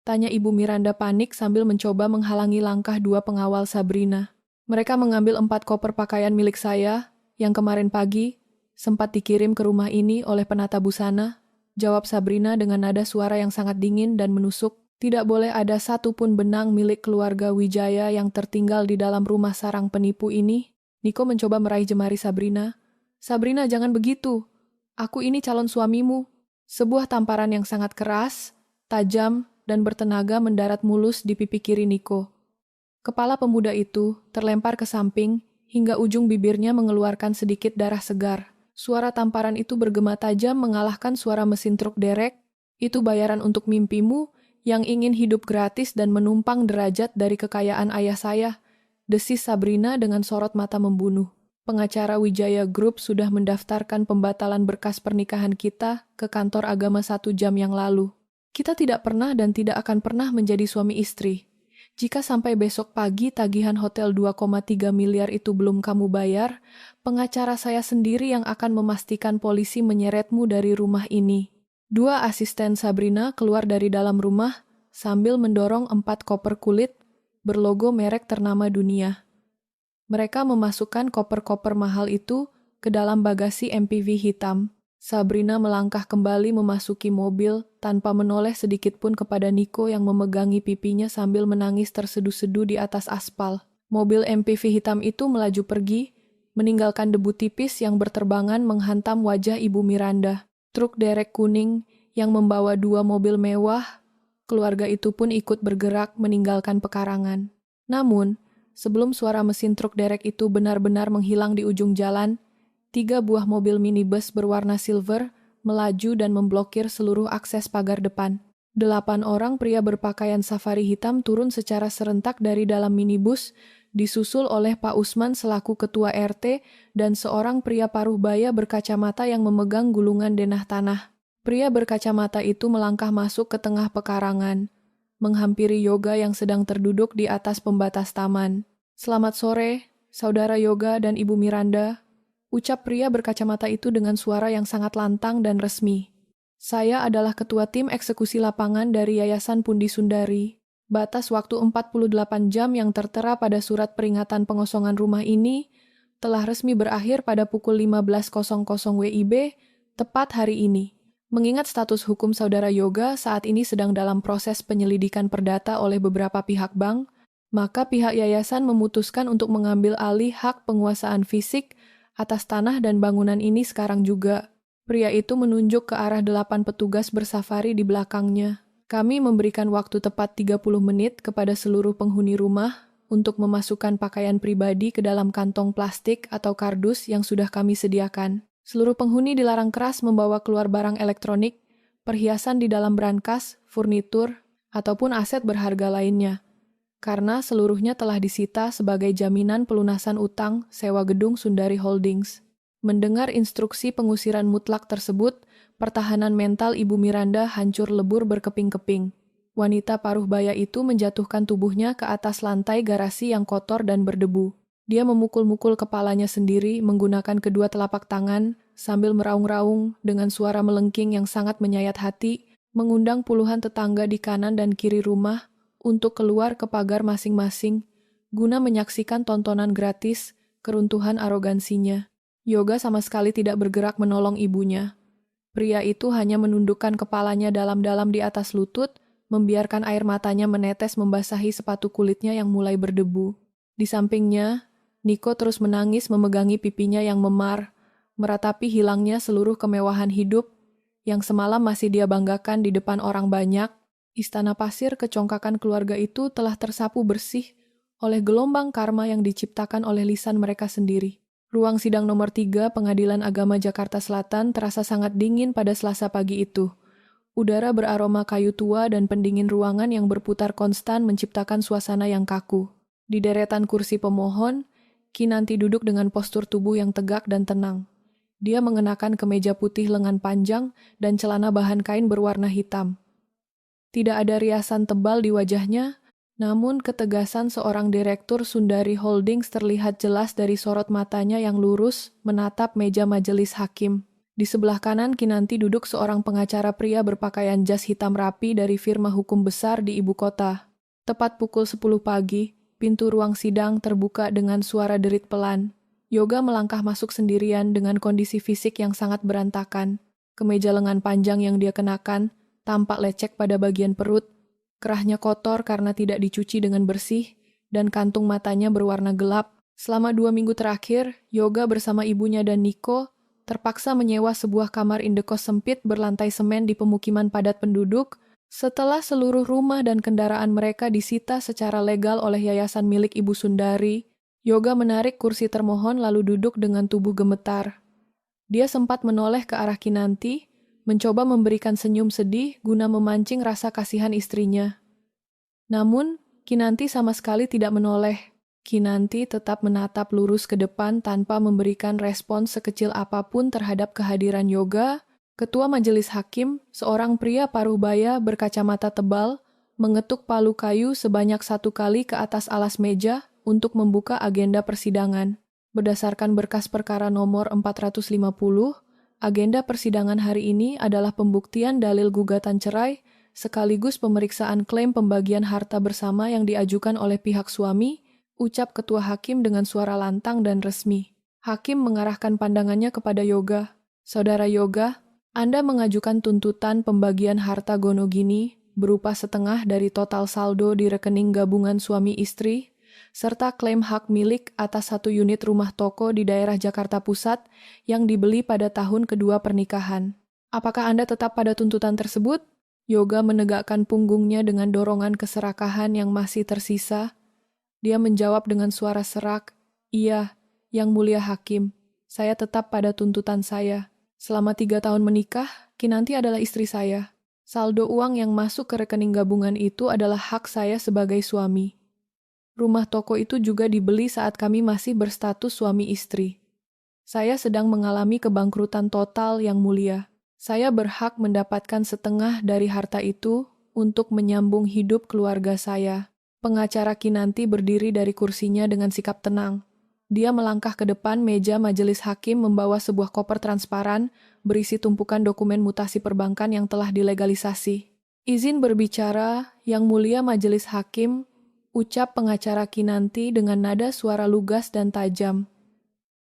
tanya Ibu Miranda panik sambil mencoba menghalangi langkah 2 pengawal Sabrina. "Mereka mengambil 4 koper pakaian milik saya yang kemarin pagi sempat dikirim ke rumah ini oleh penata busana," jawab Sabrina dengan nada suara yang sangat dingin dan menusuk. "Tidak boleh ada satupun benang milik keluarga Wijaya yang tertinggal di dalam rumah sarang penipu ini." Niko mencoba meraih jemari Sabrina. "Sabrina, jangan begitu. Aku ini calon suamimu." Sebuah tamparan yang sangat keras, tajam, dan bertenaga mendarat mulus di pipi kiri Niko. Kepala pemuda itu terlempar ke samping hingga ujung bibirnya mengeluarkan sedikit darah segar. Suara tamparan itu bergema tajam mengalahkan suara mesin truk derek. "Itu bayaran untuk mimpimu Yang ingin hidup gratis dan menumpang derajat dari kekayaan ayah saya, desis Sabrina dengan sorot mata membunuh. Pengacara Wijaya Group sudah mendaftarkan pembatalan berkas pernikahan kita ke kantor agama 1 jam yang lalu. Kita tidak pernah dan tidak akan pernah menjadi suami istri. Jika sampai besok pagi tagihan hotel 2,3 miliar itu belum kamu bayar, pengacara saya sendiri yang akan memastikan polisi menyeretmu dari rumah ini. 2 asisten Sabrina keluar dari dalam rumah sambil mendorong 4 koper kulit berlogo merek ternama dunia. Mereka memasukkan koper-koper mahal itu ke dalam bagasi MPV hitam. Sabrina melangkah kembali memasuki mobil tanpa menoleh sedikitpun kepada Niko yang memegangi pipinya sambil menangis terseduh-seduh di atas aspal. Mobil MPV hitam itu melaju pergi, meninggalkan debu tipis yang berterbangan menghantam wajah Ibu Miranda. Truk derek kuning yang membawa 2 mobil mewah, keluarga itu pun ikut bergerak meninggalkan pekarangan. Namun, sebelum suara mesin truk derek itu benar-benar menghilang di ujung jalan, 3 buah mobil minibus berwarna silver melaju dan memblokir seluruh akses pagar depan. 8 orang pria berpakaian safari hitam turun secara serentak dari dalam minibus, disusul oleh Pak Usman selaku ketua RT dan seorang pria paruh baya berkacamata yang memegang gulungan denah tanah. Pria berkacamata itu melangkah masuk ke tengah pekarangan, menghampiri Yoga yang sedang terduduk di atas pembatas taman. "Selamat sore, Saudara Yoga dan Ibu Miranda," ucap pria berkacamata itu dengan suara yang sangat lantang dan resmi. "Saya adalah ketua tim eksekusi lapangan dari Yayasan Pundi Sundari. Batas waktu 48 jam yang tertera pada surat peringatan pengosongan rumah ini telah resmi berakhir pada pukul 15.00 WIB, tepat hari ini. Mengingat status hukum Saudara Yoga saat ini sedang dalam proses penyelidikan perdata oleh beberapa pihak bank, maka pihak yayasan memutuskan untuk mengambil alih hak penguasaan fisik atas tanah dan bangunan ini sekarang juga." Pria itu menunjuk ke arah 8 petugas bersafari di belakangnya. "Kami memberikan waktu tepat 30 menit kepada seluruh penghuni rumah untuk memasukkan pakaian pribadi ke dalam kantong plastik atau kardus yang sudah kami sediakan. Seluruh penghuni dilarang keras membawa keluar barang elektronik, perhiasan di dalam brankas, furnitur, ataupun aset berharga lainnya, karena seluruhnya telah disita sebagai jaminan pelunasan utang sewa gedung Sundari Holdings." Mendengar instruksi pengusiran mutlak tersebut, pertahanan mental Ibu Miranda hancur lebur berkeping-keping. Wanita paruh baya itu menjatuhkan tubuhnya ke atas lantai garasi yang kotor dan berdebu. Dia memukul-mukul kepalanya sendiri menggunakan kedua telapak tangan sambil meraung-raung dengan suara melengking yang sangat menyayat hati, mengundang puluhan tetangga di kanan dan kiri rumah untuk keluar ke pagar masing-masing guna menyaksikan tontonan gratis keruntuhan arogansinya. Yoga sama sekali tidak bergerak menolong ibunya. Pria itu hanya menundukkan kepalanya dalam-dalam di atas lutut, membiarkan air matanya menetes membasahi sepatu kulitnya yang mulai berdebu. Di sampingnya, Niko terus menangis memegangi pipinya yang memar, meratapi hilangnya seluruh kemewahan hidup yang semalam masih dia banggakan di depan orang banyak. Istana pasir kecongkakan keluarga itu telah tersapu bersih oleh gelombang karma yang diciptakan oleh lisan mereka sendiri. Ruang sidang nomor 3 Pengadilan Agama Jakarta Selatan terasa sangat dingin pada Selasa pagi itu. Udara beraroma kayu tua dan pendingin ruangan yang berputar konstan menciptakan suasana yang kaku. Di deretan kursi pemohon, Kinanti duduk dengan postur tubuh yang tegak dan tenang. Dia mengenakan kemeja putih lengan panjang dan celana bahan kain berwarna hitam. Tidak ada riasan tebal di wajahnya, namun ketegasan seorang direktur Sundari Holdings terlihat jelas dari sorot matanya yang lurus menatap meja majelis hakim. Di sebelah kanan Kinanti duduk seorang pengacara pria berpakaian jas hitam rapi dari firma hukum besar di ibu kota. Tepat pukul 10 pagi, pintu ruang sidang terbuka dengan suara derit pelan. Yoga melangkah masuk sendirian dengan kondisi fisik yang sangat berantakan. Kemeja lengan panjang yang dia kenakan tampak lecek pada bagian perut, kerahnya kotor karena tidak dicuci dengan bersih, dan kantung matanya berwarna gelap. Selama 2 minggu terakhir, Yoga bersama ibunya dan Niko terpaksa menyewa sebuah kamar indekos sempit berlantai semen di pemukiman padat penduduk setelah seluruh rumah dan kendaraan mereka disita secara legal oleh yayasan milik Ibu Sundari. Yoga menarik kursi termohon lalu duduk dengan tubuh gemetar. Dia sempat menoleh ke arah Kinanti, mencoba memberikan senyum sedih guna memancing rasa kasihan istrinya. Namun, Kinanti sama sekali tidak menoleh. Kinanti tetap menatap lurus ke depan tanpa memberikan respons sekecil apapun terhadap kehadiran Yoga. Ketua Majelis Hakim, seorang pria paruh baya berkacamata tebal, mengetuk palu kayu sebanyak 1 kali ke atas alas meja untuk membuka agenda persidangan. Berdasarkan berkas perkara nomor 450, agenda persidangan hari ini adalah pembuktian dalil gugatan cerai sekaligus pemeriksaan klaim pembagian harta bersama yang diajukan oleh pihak suami, ucap Ketua Hakim dengan suara lantang dan resmi. Hakim mengarahkan pandangannya kepada Yoga. Saudara Yoga, Anda mengajukan tuntutan pembagian harta Gonogini berupa setengah dari total saldo di rekening gabungan suami istri, serta klaim hak milik atas 1 unit rumah toko di daerah Jakarta Pusat yang dibeli pada tahun kedua pernikahan. Apakah Anda tetap pada tuntutan tersebut? Yoga menegakkan punggungnya dengan dorongan keserakahan yang masih tersisa. Dia menjawab dengan suara serak, "Iya, Yang Mulia Hakim, saya tetap pada tuntutan saya. Selama 3 tahun menikah, Kinanti adalah istri saya. Saldo uang yang masuk ke rekening gabungan itu adalah hak saya sebagai suami. Rumah toko itu juga dibeli saat kami masih berstatus suami istri. Saya sedang mengalami kebangkrutan total, Yang Mulia. Saya berhak mendapatkan setengah dari harta itu untuk menyambung hidup keluarga saya." Pengacara Kinanti berdiri dari kursinya dengan sikap tenang. Dia melangkah ke depan meja majelis hakim membawa sebuah koper transparan berisi tumpukan dokumen mutasi perbankan yang telah dilegalisasi. "Izin berbicara, Yang Mulia Majelis Hakim," ucap pengacara Kinanti dengan nada suara lugas dan tajam.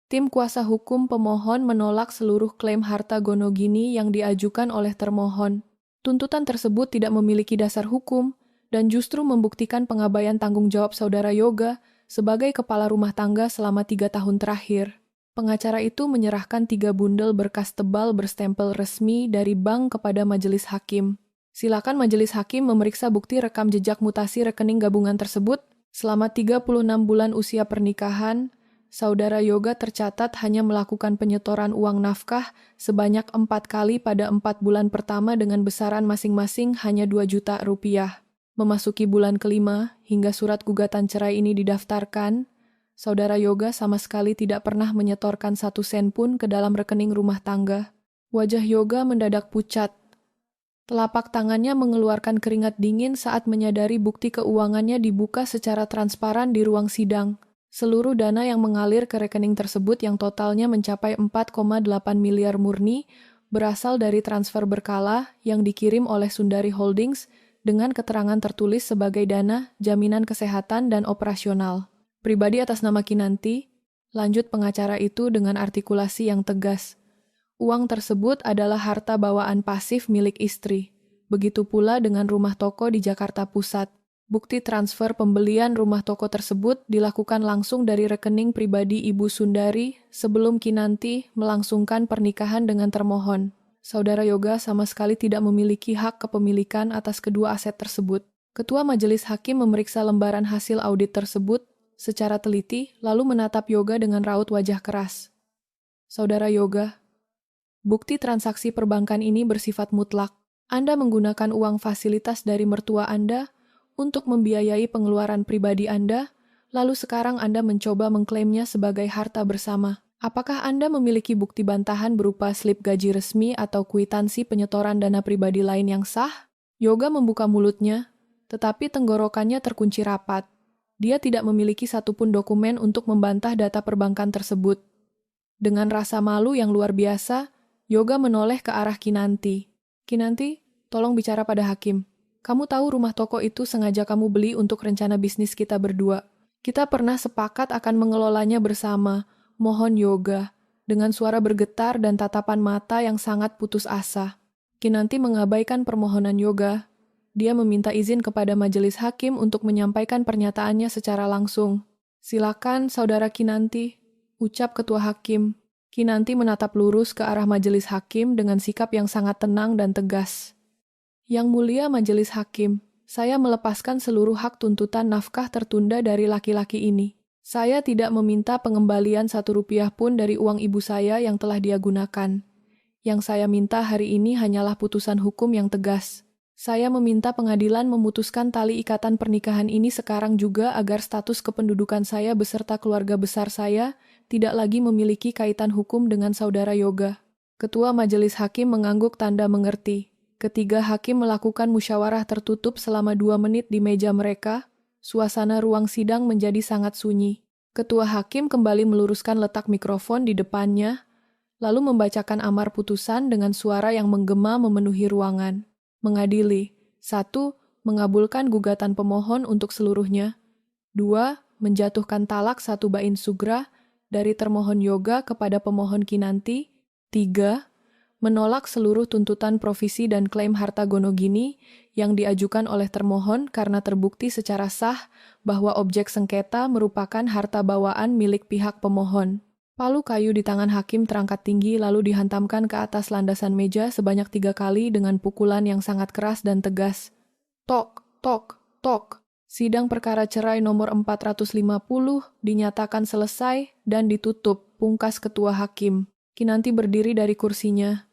Tim kuasa hukum pemohon menolak seluruh klaim harta Gonogini yang diajukan oleh termohon. Tuntutan tersebut tidak memiliki dasar hukum dan justru membuktikan pengabaian tanggung jawab saudara Yoga sebagai kepala rumah tangga selama 3 tahun terakhir. Pengacara itu menyerahkan 3 bundel berkas tebal berstempel resmi dari bank kepada majelis hakim. Silakan majelis hakim memeriksa bukti rekam jejak mutasi rekening gabungan tersebut. Selama 36 bulan usia pernikahan, saudara Yoga tercatat hanya melakukan penyetoran uang nafkah sebanyak 4 kali pada 4 bulan pertama dengan besaran masing-masing hanya 2 juta rupiah. Memasuki bulan kelima hingga surat gugatan cerai ini didaftarkan, saudara Yoga sama sekali tidak pernah menyetorkan 1 sen pun ke dalam rekening rumah tangga. Wajah Yoga mendadak pucat. Telapak tangannya mengeluarkan keringat dingin saat menyadari bukti keuangannya dibuka secara transparan di ruang sidang. Seluruh dana yang mengalir ke rekening tersebut yang totalnya mencapai 4,8 miliar murni berasal dari transfer berkala yang dikirim oleh Sundari Holdings dengan keterangan tertulis sebagai dana, jaminan kesehatan, dan operasional. Pribadi atas nama Kinanti, lanjut pengacara itu dengan artikulasi yang tegas. Uang tersebut adalah harta bawaan pasif milik istri. Begitu pula dengan rumah toko di Jakarta Pusat. Bukti transfer pembelian rumah toko tersebut dilakukan langsung dari rekening pribadi Ibu Sundari sebelum Kinanti melangsungkan pernikahan dengan termohon. Saudara Yoga sama sekali tidak memiliki hak kepemilikan atas kedua aset tersebut. Ketua Majelis Hakim memeriksa lembaran hasil audit tersebut secara teliti, lalu menatap Yoga dengan raut wajah keras. Saudara Yoga, bukti transaksi perbankan ini bersifat mutlak. Anda menggunakan uang fasilitas dari mertua Anda untuk membiayai pengeluaran pribadi Anda, lalu sekarang Anda mencoba mengklaimnya sebagai harta bersama. Apakah Anda memiliki bukti bantahan berupa slip gaji resmi atau kwitansi penyetoran dana pribadi lain yang sah? Yoga membuka mulutnya, tetapi tenggorokannya terkunci rapat. Dia tidak memiliki satupun dokumen untuk membantah data perbankan tersebut. Dengan rasa malu yang luar biasa, Yoga menoleh ke arah Kinanti. "Kinanti, tolong bicara pada hakim. Kamu tahu rumah toko itu sengaja kamu beli untuk rencana bisnis kita berdua. Kita pernah sepakat akan mengelolanya bersama. Mohon Yoga." Dengan suara bergetar dan tatapan mata yang sangat putus asa, Kinanti mengabaikan permohonan Yoga. Dia meminta izin kepada majelis hakim untuk menyampaikan pernyataannya secara langsung. "Silakan, Saudara Kinanti," ucap Ketua Hakim. Kinanti menatap lurus ke arah majelis hakim dengan sikap yang sangat tenang dan tegas. "Yang Mulia Majelis Hakim, saya melepaskan seluruh hak tuntutan nafkah tertunda dari laki-laki ini. Saya tidak meminta pengembalian 1 rupiah pun dari uang ibu saya yang telah dia gunakan. Yang saya minta hari ini hanyalah putusan hukum yang tegas. Saya meminta pengadilan memutuskan tali ikatan pernikahan ini sekarang juga agar status kependudukan saya beserta keluarga besar saya tidak lagi memiliki kaitan hukum dengan saudara Yoga. Ketua Majelis Hakim mengangguk tanda mengerti. Ketiga hakim melakukan musyawarah tertutup selama 2 menit di meja mereka. Suasana ruang sidang menjadi sangat sunyi. Ketua hakim kembali meluruskan letak mikrofon di depannya, lalu membacakan amar putusan dengan suara yang menggema memenuhi ruangan. Mengadili. 1. Mengabulkan gugatan pemohon untuk seluruhnya. 2. Menjatuhkan talak 1 bain sugra dari termohon Yoga kepada pemohon Kinanti. 3. Menolak seluruh tuntutan provisi dan klaim harta gonogini yang diajukan oleh termohon karena terbukti secara sah bahwa objek sengketa merupakan harta bawaan milik pihak pemohon. Palu kayu di tangan hakim terangkat tinggi lalu dihantamkan ke atas landasan meja sebanyak 3 kali dengan pukulan yang sangat keras dan tegas. Tok, tok, tok. Sidang perkara cerai nomor 450 dinyatakan selesai dan ditutup, pungkas ketua hakim. Kinanti berdiri dari kursinya.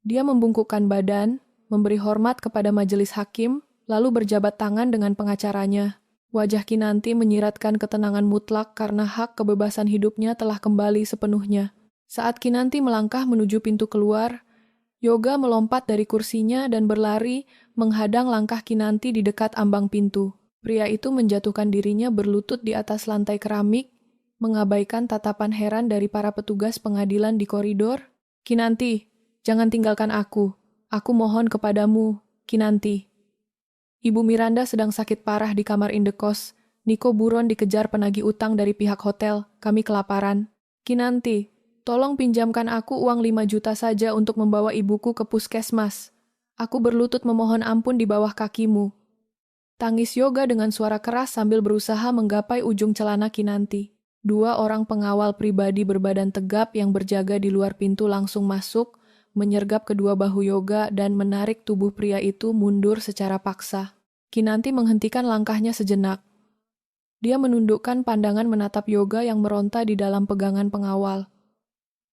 Dia membungkukkan badan, memberi hormat kepada majelis hakim, lalu berjabat tangan dengan pengacaranya. Wajah Kinanti menyiratkan ketenangan mutlak karena hak kebebasan hidupnya telah kembali sepenuhnya. Saat Kinanti melangkah menuju pintu keluar, Yoga melompat dari kursinya dan berlari menghadang langkah Kinanti di dekat ambang pintu. Pria itu menjatuhkan dirinya berlutut di atas lantai keramik, mengabaikan tatapan heran dari para petugas pengadilan di koridor. Kinanti, jangan tinggalkan aku. Aku mohon kepadamu, Kinanti. Ibu Miranda sedang sakit parah di kamar indekos. Niko buron dikejar penagih utang dari pihak hotel. Kami kelaparan. Kinanti, tolong pinjamkan aku uang 5 juta saja untuk membawa ibuku ke puskesmas. Aku berlutut memohon ampun di bawah kakimu. Tangis Yoga dengan suara keras sambil berusaha menggapai ujung celana Kinanti. 2 orang pengawal pribadi berbadan tegap yang berjaga di luar pintu langsung masuk, menyergap kedua bahu Yoga dan menarik tubuh pria itu mundur secara paksa. Kinanti menghentikan langkahnya sejenak. Dia menundukkan pandangan menatap Yoga yang meronta di dalam pegangan pengawal.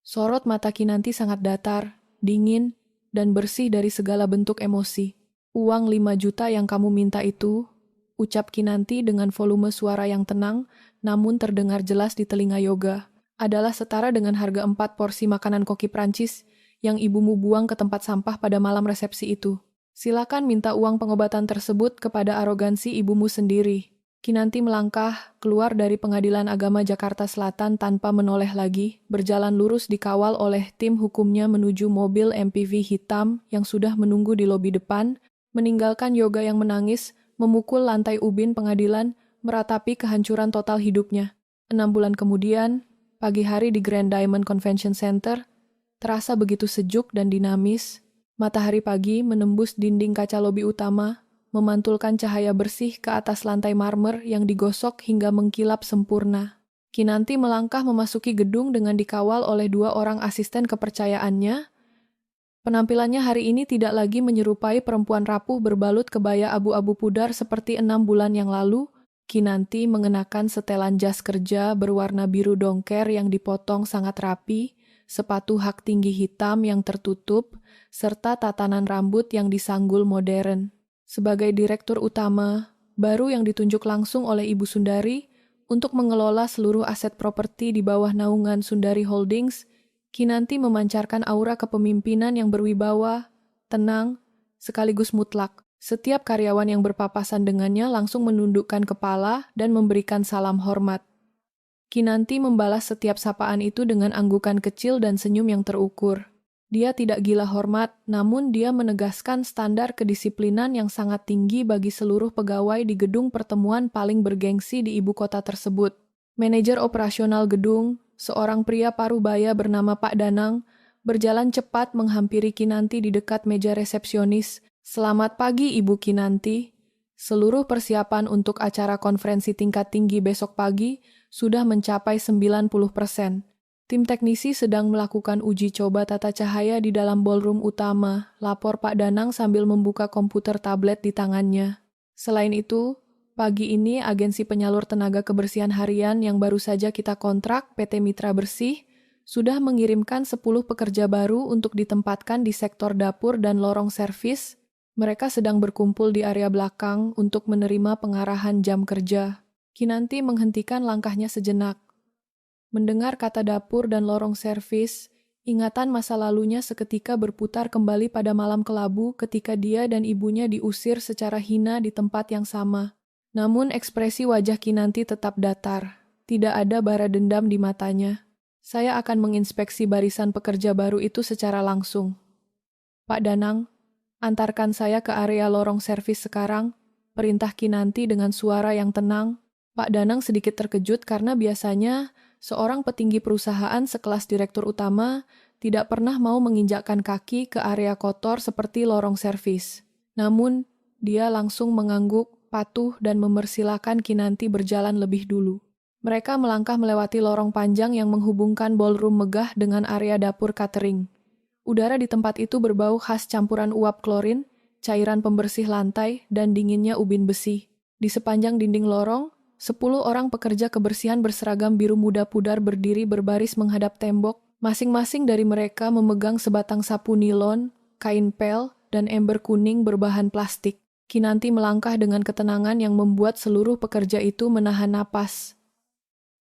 Sorot mata Kinanti sangat datar, dingin, dan bersih dari segala bentuk emosi. Uang 5 juta yang kamu minta itu, ucap Kinanti dengan volume suara yang tenang, namun terdengar jelas di telinga Yoga, adalah setara dengan harga 4 porsi makanan koki Prancis yang ibumu buang ke tempat sampah pada malam resepsi itu. Silakan minta uang pengobatan tersebut kepada arogansi ibumu sendiri. Kinanti melangkah keluar dari Pengadilan Agama Jakarta Selatan tanpa menoleh lagi, berjalan lurus dikawal oleh tim hukumnya menuju mobil MPV hitam yang sudah menunggu di lobi depan, meninggalkan Yoga yang menangis, memukul lantai ubin pengadilan, meratapi kehancuran total hidupnya. 6 bulan kemudian, pagi hari di Grand Diamond Convention Center, terasa begitu sejuk dan dinamis. Matahari pagi menembus dinding kaca lobi utama, memantulkan cahaya bersih ke atas lantai marmer yang digosok hingga mengkilap sempurna. Kinanti melangkah memasuki gedung dengan dikawal oleh 2 orang asisten kepercayaannya. Penampilannya hari ini tidak lagi menyerupai perempuan rapuh berbalut kebaya abu-abu pudar seperti 6 bulan yang lalu. Kinanti mengenakan setelan jas kerja berwarna biru dongker yang dipotong sangat rapi, sepatu hak tinggi hitam yang tertutup, serta tatanan rambut yang disanggul modern. Sebagai direktur utama, baru yang ditunjuk langsung oleh Ibu Sundari untuk mengelola seluruh aset properti di bawah naungan Sundari Holdings, Kinanti memancarkan aura kepemimpinan yang berwibawa, tenang, sekaligus mutlak. Setiap karyawan yang berpapasan dengannya langsung menundukkan kepala dan memberikan salam hormat. Kinanti membalas setiap sapaan itu dengan anggukan kecil dan senyum yang terukur. Dia tidak gila hormat, namun dia menegaskan standar kedisiplinan yang sangat tinggi bagi seluruh pegawai di gedung pertemuan paling bergengsi di ibu kota tersebut. Manajer operasional gedung, seorang pria parubaya bernama Pak Danang, berjalan cepat menghampiri Kinanti di dekat meja resepsionis. Selamat pagi Ibu Kinanti. Seluruh persiapan untuk acara konferensi tingkat tinggi besok pagi sudah mencapai 90%. Tim teknisi sedang melakukan uji coba tata cahaya di dalam ballroom utama, lapor Pak Danang sambil membuka komputer tablet di tangannya. Selain itu, pagi ini agensi penyalur tenaga kebersihan harian yang baru saja kita kontrak, PT Mitra Bersih, sudah mengirimkan 10 pekerja baru untuk ditempatkan di sektor dapur dan lorong servis. Mereka sedang berkumpul di area belakang untuk menerima pengarahan jam kerja. Kinanti menghentikan langkahnya sejenak. Mendengar kata dapur dan lorong servis, ingatan masa lalunya seketika berputar kembali pada malam kelabu ketika dia dan ibunya diusir secara hina di tempat yang sama. Namun ekspresi wajah Kinanti tetap datar. Tidak ada bara dendam di matanya. Saya akan menginspeksi barisan pekerja baru itu secara langsung. Pak Danang, antarkan saya ke area lorong servis sekarang, perintah Kinanti dengan suara yang tenang. Pak Danang sedikit terkejut karena biasanya seorang petinggi perusahaan sekelas direktur utama tidak pernah mau menginjakkan kaki ke area kotor seperti lorong servis. Namun, dia langsung mengangguk, patuh dan mempersilahkan Kinanti berjalan lebih dulu. Mereka melangkah melewati lorong panjang yang menghubungkan ballroom megah dengan area dapur catering. Udara di tempat itu berbau khas campuran uap klorin, cairan pembersih lantai, dan dinginnya ubin besi. Di sepanjang dinding lorong, 10 orang pekerja kebersihan berseragam biru muda pudar berdiri berbaris menghadap tembok. Masing-masing dari mereka memegang sebatang sapu nilon, kain pel, dan ember kuning berbahan plastik. Kinanti melangkah dengan ketenangan yang membuat seluruh pekerja itu menahan napas.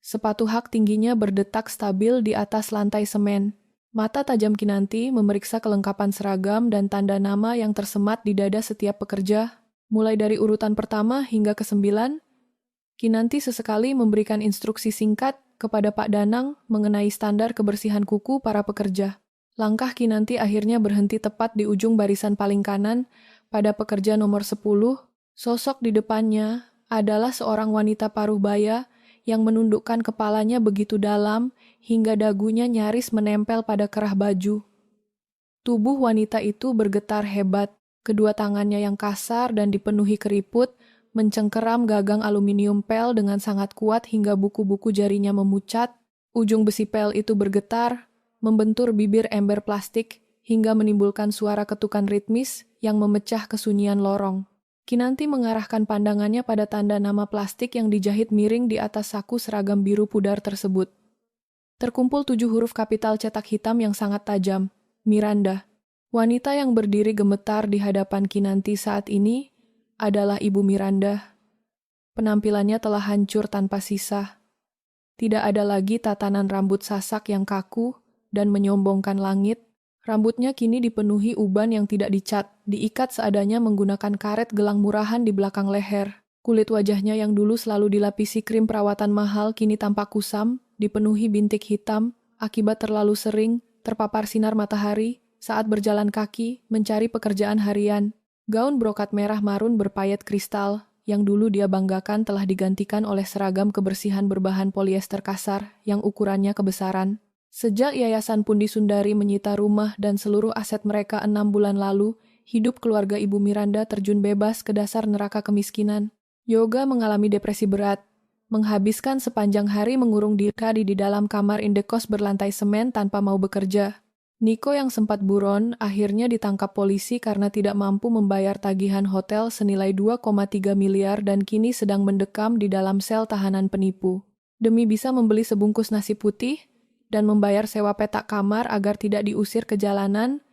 Sepatu hak tingginya berdetak stabil di atas lantai semen. Mata tajam Kinanti memeriksa kelengkapan seragam dan tanda nama yang tersemat di dada setiap pekerja. Mulai dari urutan pertama hingga ke-9, Kinanti sesekali memberikan instruksi singkat kepada Pak Danang mengenai standar kebersihan kuku para pekerja. Langkah Kinanti akhirnya berhenti tepat di ujung barisan paling kanan pada pekerja nomor 10. Sosok di depannya adalah seorang wanita paruh baya yang menundukkan kepalanya begitu dalam hingga dagunya nyaris menempel pada kerah baju. Tubuh wanita itu bergetar hebat, kedua tangannya yang kasar dan dipenuhi keriput mencengkeram gagang aluminium pel dengan sangat kuat hingga buku-buku jarinya memucat. Ujung besi pel itu bergetar, membentur bibir ember plastik hingga menimbulkan suara ketukan ritmis yang memecah kesunyian lorong. Kinanti mengarahkan pandangannya pada tanda nama plastik yang dijahit miring di atas saku seragam biru pudar tersebut. Terkumpul 7 huruf kapital cetak hitam yang sangat tajam. Miranda. Wanita yang berdiri gemetar di hadapan Kinanti saat ini adalah Ibu Miranda. Penampilannya telah hancur tanpa sisa. Tidak ada lagi tatanan rambut sasak yang kaku dan menyombongkan langit. Rambutnya kini dipenuhi uban yang tidak dicat, diikat seadanya menggunakan karet gelang murahan di belakang leher. Kulit wajahnya yang dulu selalu dilapisi krim perawatan mahal kini tampak kusam, dipenuhi bintik hitam, akibat terlalu sering terpapar sinar matahari saat berjalan kaki mencari pekerjaan harian. Gaun brokat merah marun berpayet kristal, yang dulu dia banggakan telah digantikan oleh seragam kebersihan berbahan polyester kasar yang ukurannya kebesaran. Sejak Yayasan Pundi Sundari menyita rumah dan seluruh aset mereka 6 bulan lalu, hidup keluarga Ibu Miranda terjun bebas ke dasar neraka kemiskinan. Yoga mengalami depresi berat, menghabiskan sepanjang hari mengurung diri di dalam kamar indekos berlantai semen tanpa mau bekerja. Niko yang sempat buron akhirnya ditangkap polisi karena tidak mampu membayar tagihan hotel senilai 2,3 miliar dan kini sedang mendekam di dalam sel tahanan penipu. Demi bisa membeli sebungkus nasi putih dan membayar sewa petak kamar agar tidak diusir ke jalanan,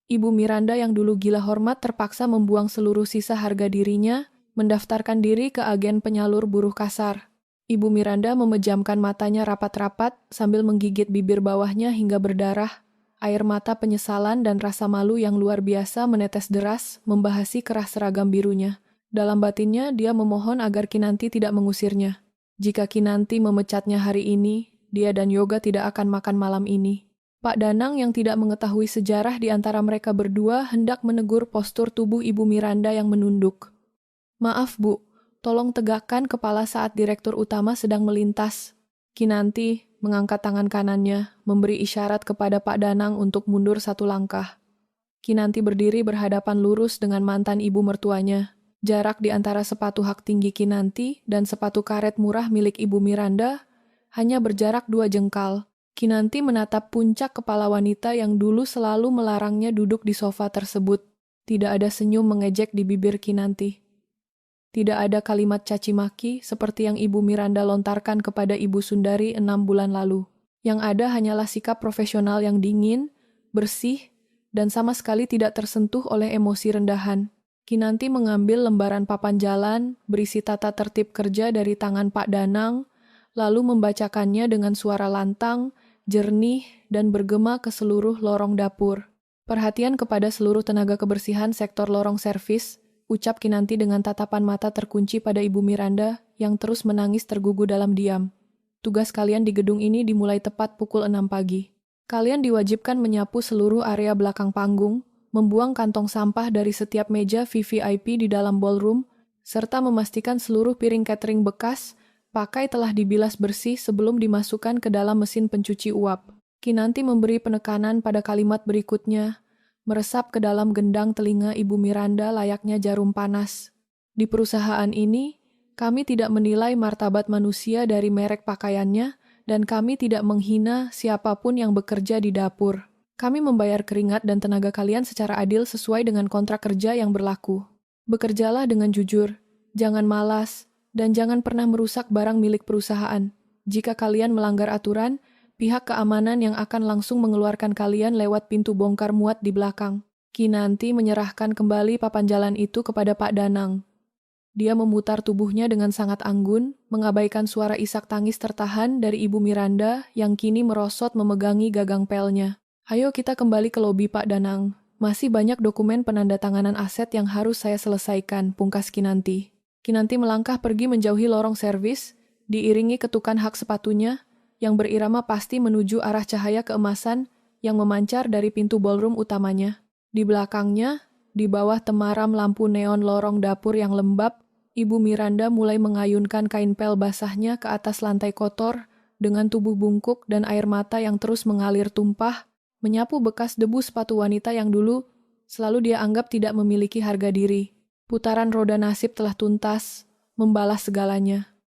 Ibu Miranda yang dulu gila hormat terpaksa membuang seluruh sisa harga dirinya, mendaftarkan diri ke agen penyalur buruh kasar. Ibu Miranda memejamkan matanya rapat-rapat sambil menggigit bibir bawahnya hingga berdarah. Air mata penyesalan dan rasa malu yang luar biasa menetes deras membahasi kerah seragam birunya. Dalam batinnya dia memohon agar Kinanti tidak mengusirnya. Jika Kinanti memecatnya hari ini, dia dan Yoga tidak akan makan malam ini. Pak Danang yang tidak mengetahui sejarah di antara mereka berdua hendak menegur postur tubuh Ibu Miranda yang menunduk. Maaf Bu, tolong tegakkan kepala saat direktur utama sedang melintas. Kinanti mengangkat tangan kanannya, memberi isyarat kepada Pak Danang untuk mundur 1 langkah. Kinanti berdiri berhadapan lurus dengan mantan ibu mertuanya. Jarak di antara sepatu hak tinggi Kinanti dan sepatu karet murah milik Ibu Miranda hanya berjarak 2 jengkal. Kinanti menatap puncak kepala wanita yang dulu selalu melarangnya duduk di sofa tersebut. Tidak ada senyum mengejek di bibir Kinanti. Tidak ada kalimat caci maki seperti yang Ibu Miranda lontarkan kepada Ibu Sundari 6 bulan lalu. Yang ada hanyalah sikap profesional yang dingin, bersih, dan sama sekali tidak tersentuh oleh emosi rendahan. Kinanti mengambil lembaran papan jalan berisi tata tertib kerja dari tangan Pak Danang, lalu membacakannya dengan suara lantang, jernih, dan bergema ke seluruh lorong dapur. Perhatian kepada seluruh tenaga kebersihan sektor lorong servis, ucap Kinanti dengan tatapan mata terkunci pada Ibu Miranda yang terus menangis tergugu dalam diam. Tugas kalian di gedung ini dimulai tepat pukul 6 pagi. Kalian diwajibkan menyapu seluruh area belakang panggung, membuang kantong sampah dari setiap meja VVIP di dalam ballroom, serta memastikan seluruh piring catering bekas pakai telah dibilas bersih sebelum dimasukkan ke dalam mesin pencuci uap. Kinanti memberi penekanan pada kalimat berikutnya, meresap ke dalam gendang telinga Ibu Miranda layaknya jarum panas. Di perusahaan ini, kami tidak menilai martabat manusia dari merek pakaiannya, dan kami tidak menghina siapapun yang bekerja di dapur. Kami membayar keringat dan tenaga kalian secara adil sesuai dengan kontrak kerja yang berlaku. Bekerjalah dengan jujur, jangan malas, dan jangan pernah merusak barang milik perusahaan. Jika kalian melanggar aturan, pihak keamanan yang akan langsung mengeluarkan kalian lewat pintu bongkar muat di belakang. Kinanti menyerahkan kembali papan jalan itu kepada Pak Danang. Dia memutar tubuhnya dengan sangat anggun, mengabaikan suara isak tangis tertahan dari Ibu Miranda yang kini merosot memegangi gagang pelnya. Ayo kita kembali ke lobi Pak Danang. Masih banyak dokumen penandatanganan aset yang harus saya selesaikan, pungkas Kinanti. Kinanti melangkah pergi menjauhi lorong servis, diiringi ketukan hak sepatunya, yang berirama pasti menuju arah cahaya keemasan yang memancar dari pintu ballroom utamanya. Di belakangnya, di bawah temaram lampu neon lorong dapur yang lembab, Ibu Miranda mulai mengayunkan kain pel basahnya ke atas lantai kotor dengan tubuh bungkuk dan air mata yang terus mengalir tumpah, menyapu bekas debu sepatu wanita yang dulu selalu dia anggap tidak memiliki harga diri. Putaran roda nasib telah tuntas, membalas segalanya.